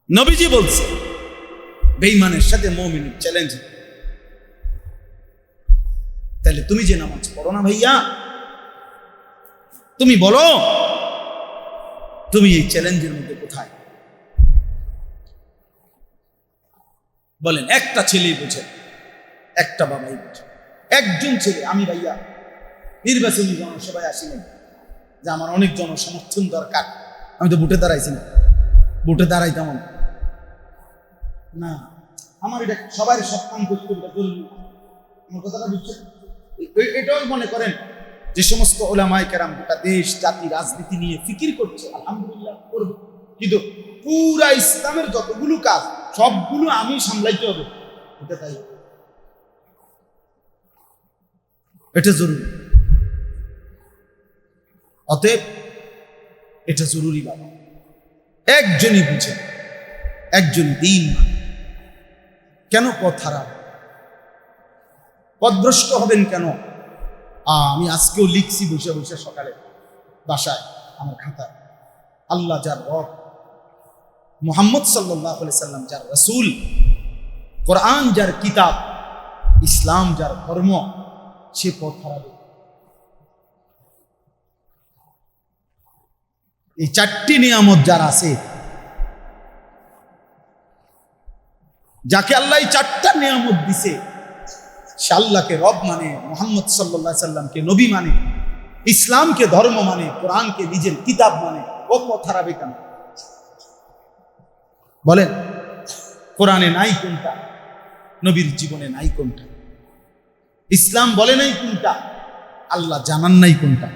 নবীজি বলছে বেঈমানের সাথে মুমিনের চ্যালেঞ্জ। তাহলে তুমি যে নামাজ পড়ো না ভাইয়া, তুমি বলো তুমি এই চ্যালেঞ্জের মধ্যে কোথায়? বলেন। একটা ছেলেই বোঝে, একটা বাবাই বোঝে, একজন ছেলে। আমি ভাইয়া নির্বাচনী জনসভায় আসিনি যে আমার অনেক জনসমর্থন দরকার, আমি তো ভোটে দাঁড়াইছি না, ভোটে দাঁড়াইতাম না, আমার এটা সবাই সব কাম করতে জরুরি। আমার কথাটা বুঝছেন? এটাও মনে করেন যে সমস্ত ওলামায়ে কেরাম গোটা দেশ জাতি রাজনীতি নিয়ে ফিকির করছে, আলহামদুলিল্লাহ করবে, কিন্তু পুরা ইসলামের যতগুলো কাজ সবগুলো আমি সামলাইতে হবে, এটা তাই, এটা জরুরি। অতএব এটা জরুরি বাবা। একজনই বুঝে, একজন দিন মানে। কেন পথ হারান, পথভ্রষ্ট হবেন কেন? আমি আজকেও লিখছি বসে বসে সকালে বাসায় আমার খাতায়, আল্লাহ যার রব, মুহাম্মদ সাল্লাল্লাহু আলাইহি সাল্লাম যার রাসূল, কোরআন যার কিতাব, ইসলাম যার ধর্ম, সে পথ হারাবে। এই চারটি নিয়ামত যার আছে, যাকে আল্লাহ এই চারটা নিয়ামত দিছে, সে আল্লাহকে রব মানে, মুহাম্মদ সাল্লাল্লাহু আলাইহি সাল্লামকে নবী মানে, ইসলামকে ধর্ম মানে, কোরআনকে নিজের কিতাব মানে, ও পথ হারাবে কেন? বলেন। কোরআনে নাই কোনটা, নবীর জীবনে নাই কোনটা, ইসলাম বলে নাই কোনটা, আল্লাহ জানান নাই কোনটা।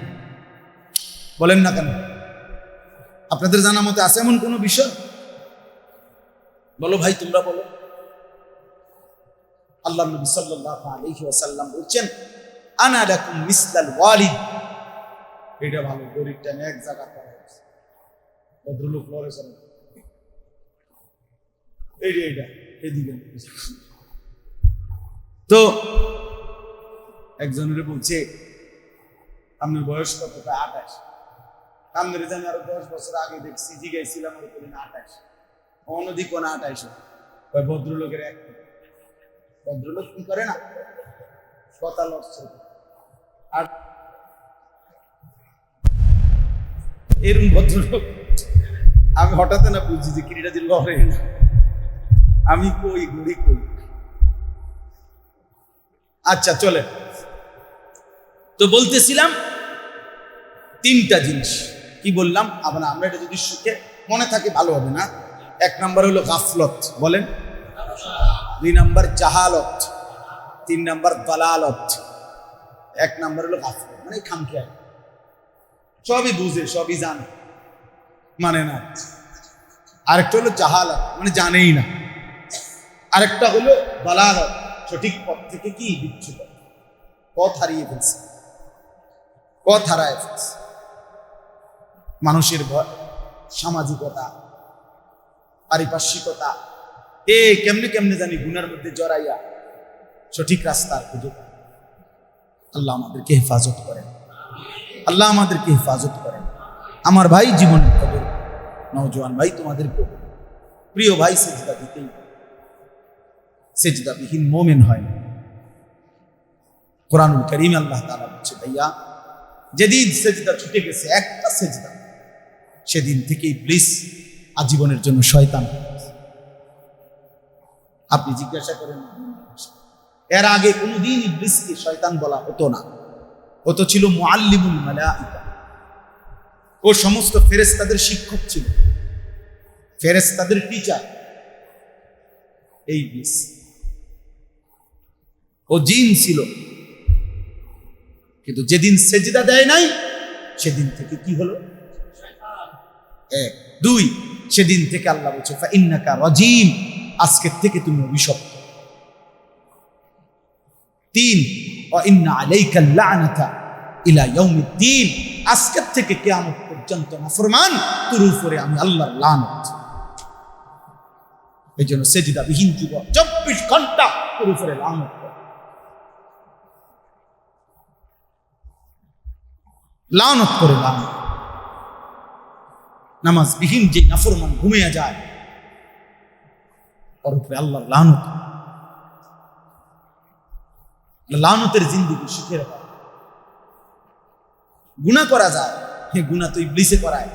বলেন না কেন? আপনাদের জানা মতে আছে এমন কোন বিষয়? বলো ভাই, তোমরা বলো। আল্লাহ নবী সাল্লাল্লাহু আলাইহি ওয়াসাল্লাম বলছেন, আনা লাকুম মিসলাল ওয়ালিদ। এটা ভালো, গরিবটা এক জায়গা করা হয়েছে, ভদ্রলোক লড়েছেন, এইটা এদিকে। তো একজনের বলছে, আপনার বয়স কত? 28। আপনার জানি আরো 10 বছর আগে দেখছি, জিজ্ঞাসিলাম, 28। অনধিক 28। ওই ভদ্রলোকের এক ভদ্রলোক কি করে না, কথা লড়ছে। আর এরকম ভদ্রলোক আমি হঠাৎ না বুঝছি যে কিরিটা যে লড়ে না, আমি কই ঘুরি কই। আচ্ছা চলে, তো বলতেছিলাম তিনটা জিনিস কি বললাম, আবার আমরা এটা যদি সুখে মনে থাকে ভালো হবে না। এক নাম্বার হলো গাফলত, বলেন। দুই নাম্বার জাহালত, তিন নাম্বার দালালত। এক নাম্বার হলো গাফলত, মানে খামখেয়াল, সবই বুঝে সবই জানে মানে না। আরেকটা হলো জাহালত, মানে জানেই না। আরেকটা হলো দালালত, সঠিক পথ থেকে কি বিচ্যুত, পথ হারিয়ে ফেলছে, পথ হারায় ফেলছে। মানুষের ভয়, সামাজিকতা, পারিপার্শ্বিকতা, কেমনে কেমনে জানি গুনার মধ্যে জড়াইয়া সঠিক রাস্তার খুঁজে পায়। আল্লাহ আমাদেরকে হেফাজত করেন, আল্লাহ আমাদেরকে হেফাজত করেন। আমার ভাই জীবনের খবর, নওজোয়ান ভাই তোমাদেরকে প্রিয় ভাই, সেজদা দিতেই, সেজদাবিহীন মোমেন হয় না। কোরআনুল কারীমে আল্লাহ তাআলা বলছে, ভাইয়া যেদিন সেজদা ছুটে গেছে একটা সেজদা, সেদিন থেকে ইবলিস আজীবনের জন্য শয়তান। আপনি জিজ্ঞাসা করেন, এর আগে কোনদিন ইবলিসকে শয়তান বলা হতো না, হতো ছিল মুআল্লিমুল মালাইকা। ও সমস্ত ফেরেশতাদের শিক্ষক ছিল, ফেরেশতাদের টিচার এই ইবলিস। ও জিন ছিল, কিন্তু যেদিন সেজদা দেয় নাই সেদিন থেকে কি হলো? এক। দুই, সেদিন থেকে আল্লাহ বলছে ফাইন্নাকা রাজিম, আজকের থেকে তুমি অভিশপ্ত। তিন, ওয়া ইন্না আলাইকা লা'নাতা ইলা ইয়াউমিদ্দিন, আজকের থেকে কিয়ামত পর্যন্ত নাফরমান তোর উপরে আমি আল্লাহর লানত। এই জন্য সেজদাবিহীন যুবক 24 ঘন্টা তোর উপরে লানত করে, লানত করে, লানত। নামাজ বিহীন যে নাফরমান ঘুমিয়ে যায়, ওর উপরে আল্লাহর লানত। লানতের জিন্দেগি সুখে রাখা। গুনাহ করা যায়, গুনাহ তো ইবলিসে করায়।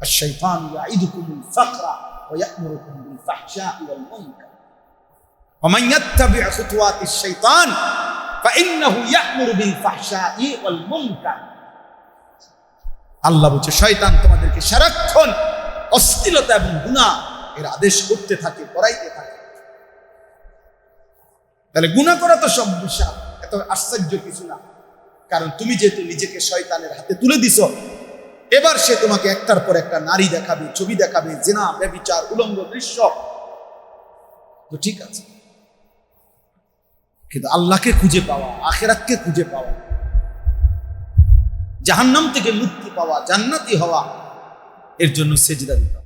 আশ-শাইতানু ইয়াইদুকুমুল ফাকরা ওয়া ইয়া'মুরুকুম বিল ফাহশা'i ওয়াল মুনকার ওয়া মান ইয়াত্তাবি' খুতুওয়াতিশ শাইতান ফাইন্নাহু ইয়া'মুরু বিল ফাহশা'i ওয়াল মুনকার। আল্লাহ বলছে শয়তান তোমাদেরকে সারাক্ষণ অশ্লীলতা এবং গুনাহ এর আদেশ করতে থাকে, করাইতে থাকে। তাহলে গুনাহ করা তো সব বিশাল, এত আশ্চর্য কিছু না। কারণ তুমি যেহেতু নিজেকে শয়তানের হাতে তুলে দিছো, এবার সে তোমাকে একটার পর একটা নারী দেখাবে, ছবি দেখাবে, জিনা, ব্যভিচার, উলঙ্গ দৃশ্য, তো ঠিক আছে। কিন্তু আল্লাহকে খুঁজে পাওয়া, আখিরাতকে খুঁজে পাওয়া, জাহান্নাম থেকে মুক্তি পাওয়া, জান্নাতি হওয়া, এর জন্য সেজদা দিতে হবে।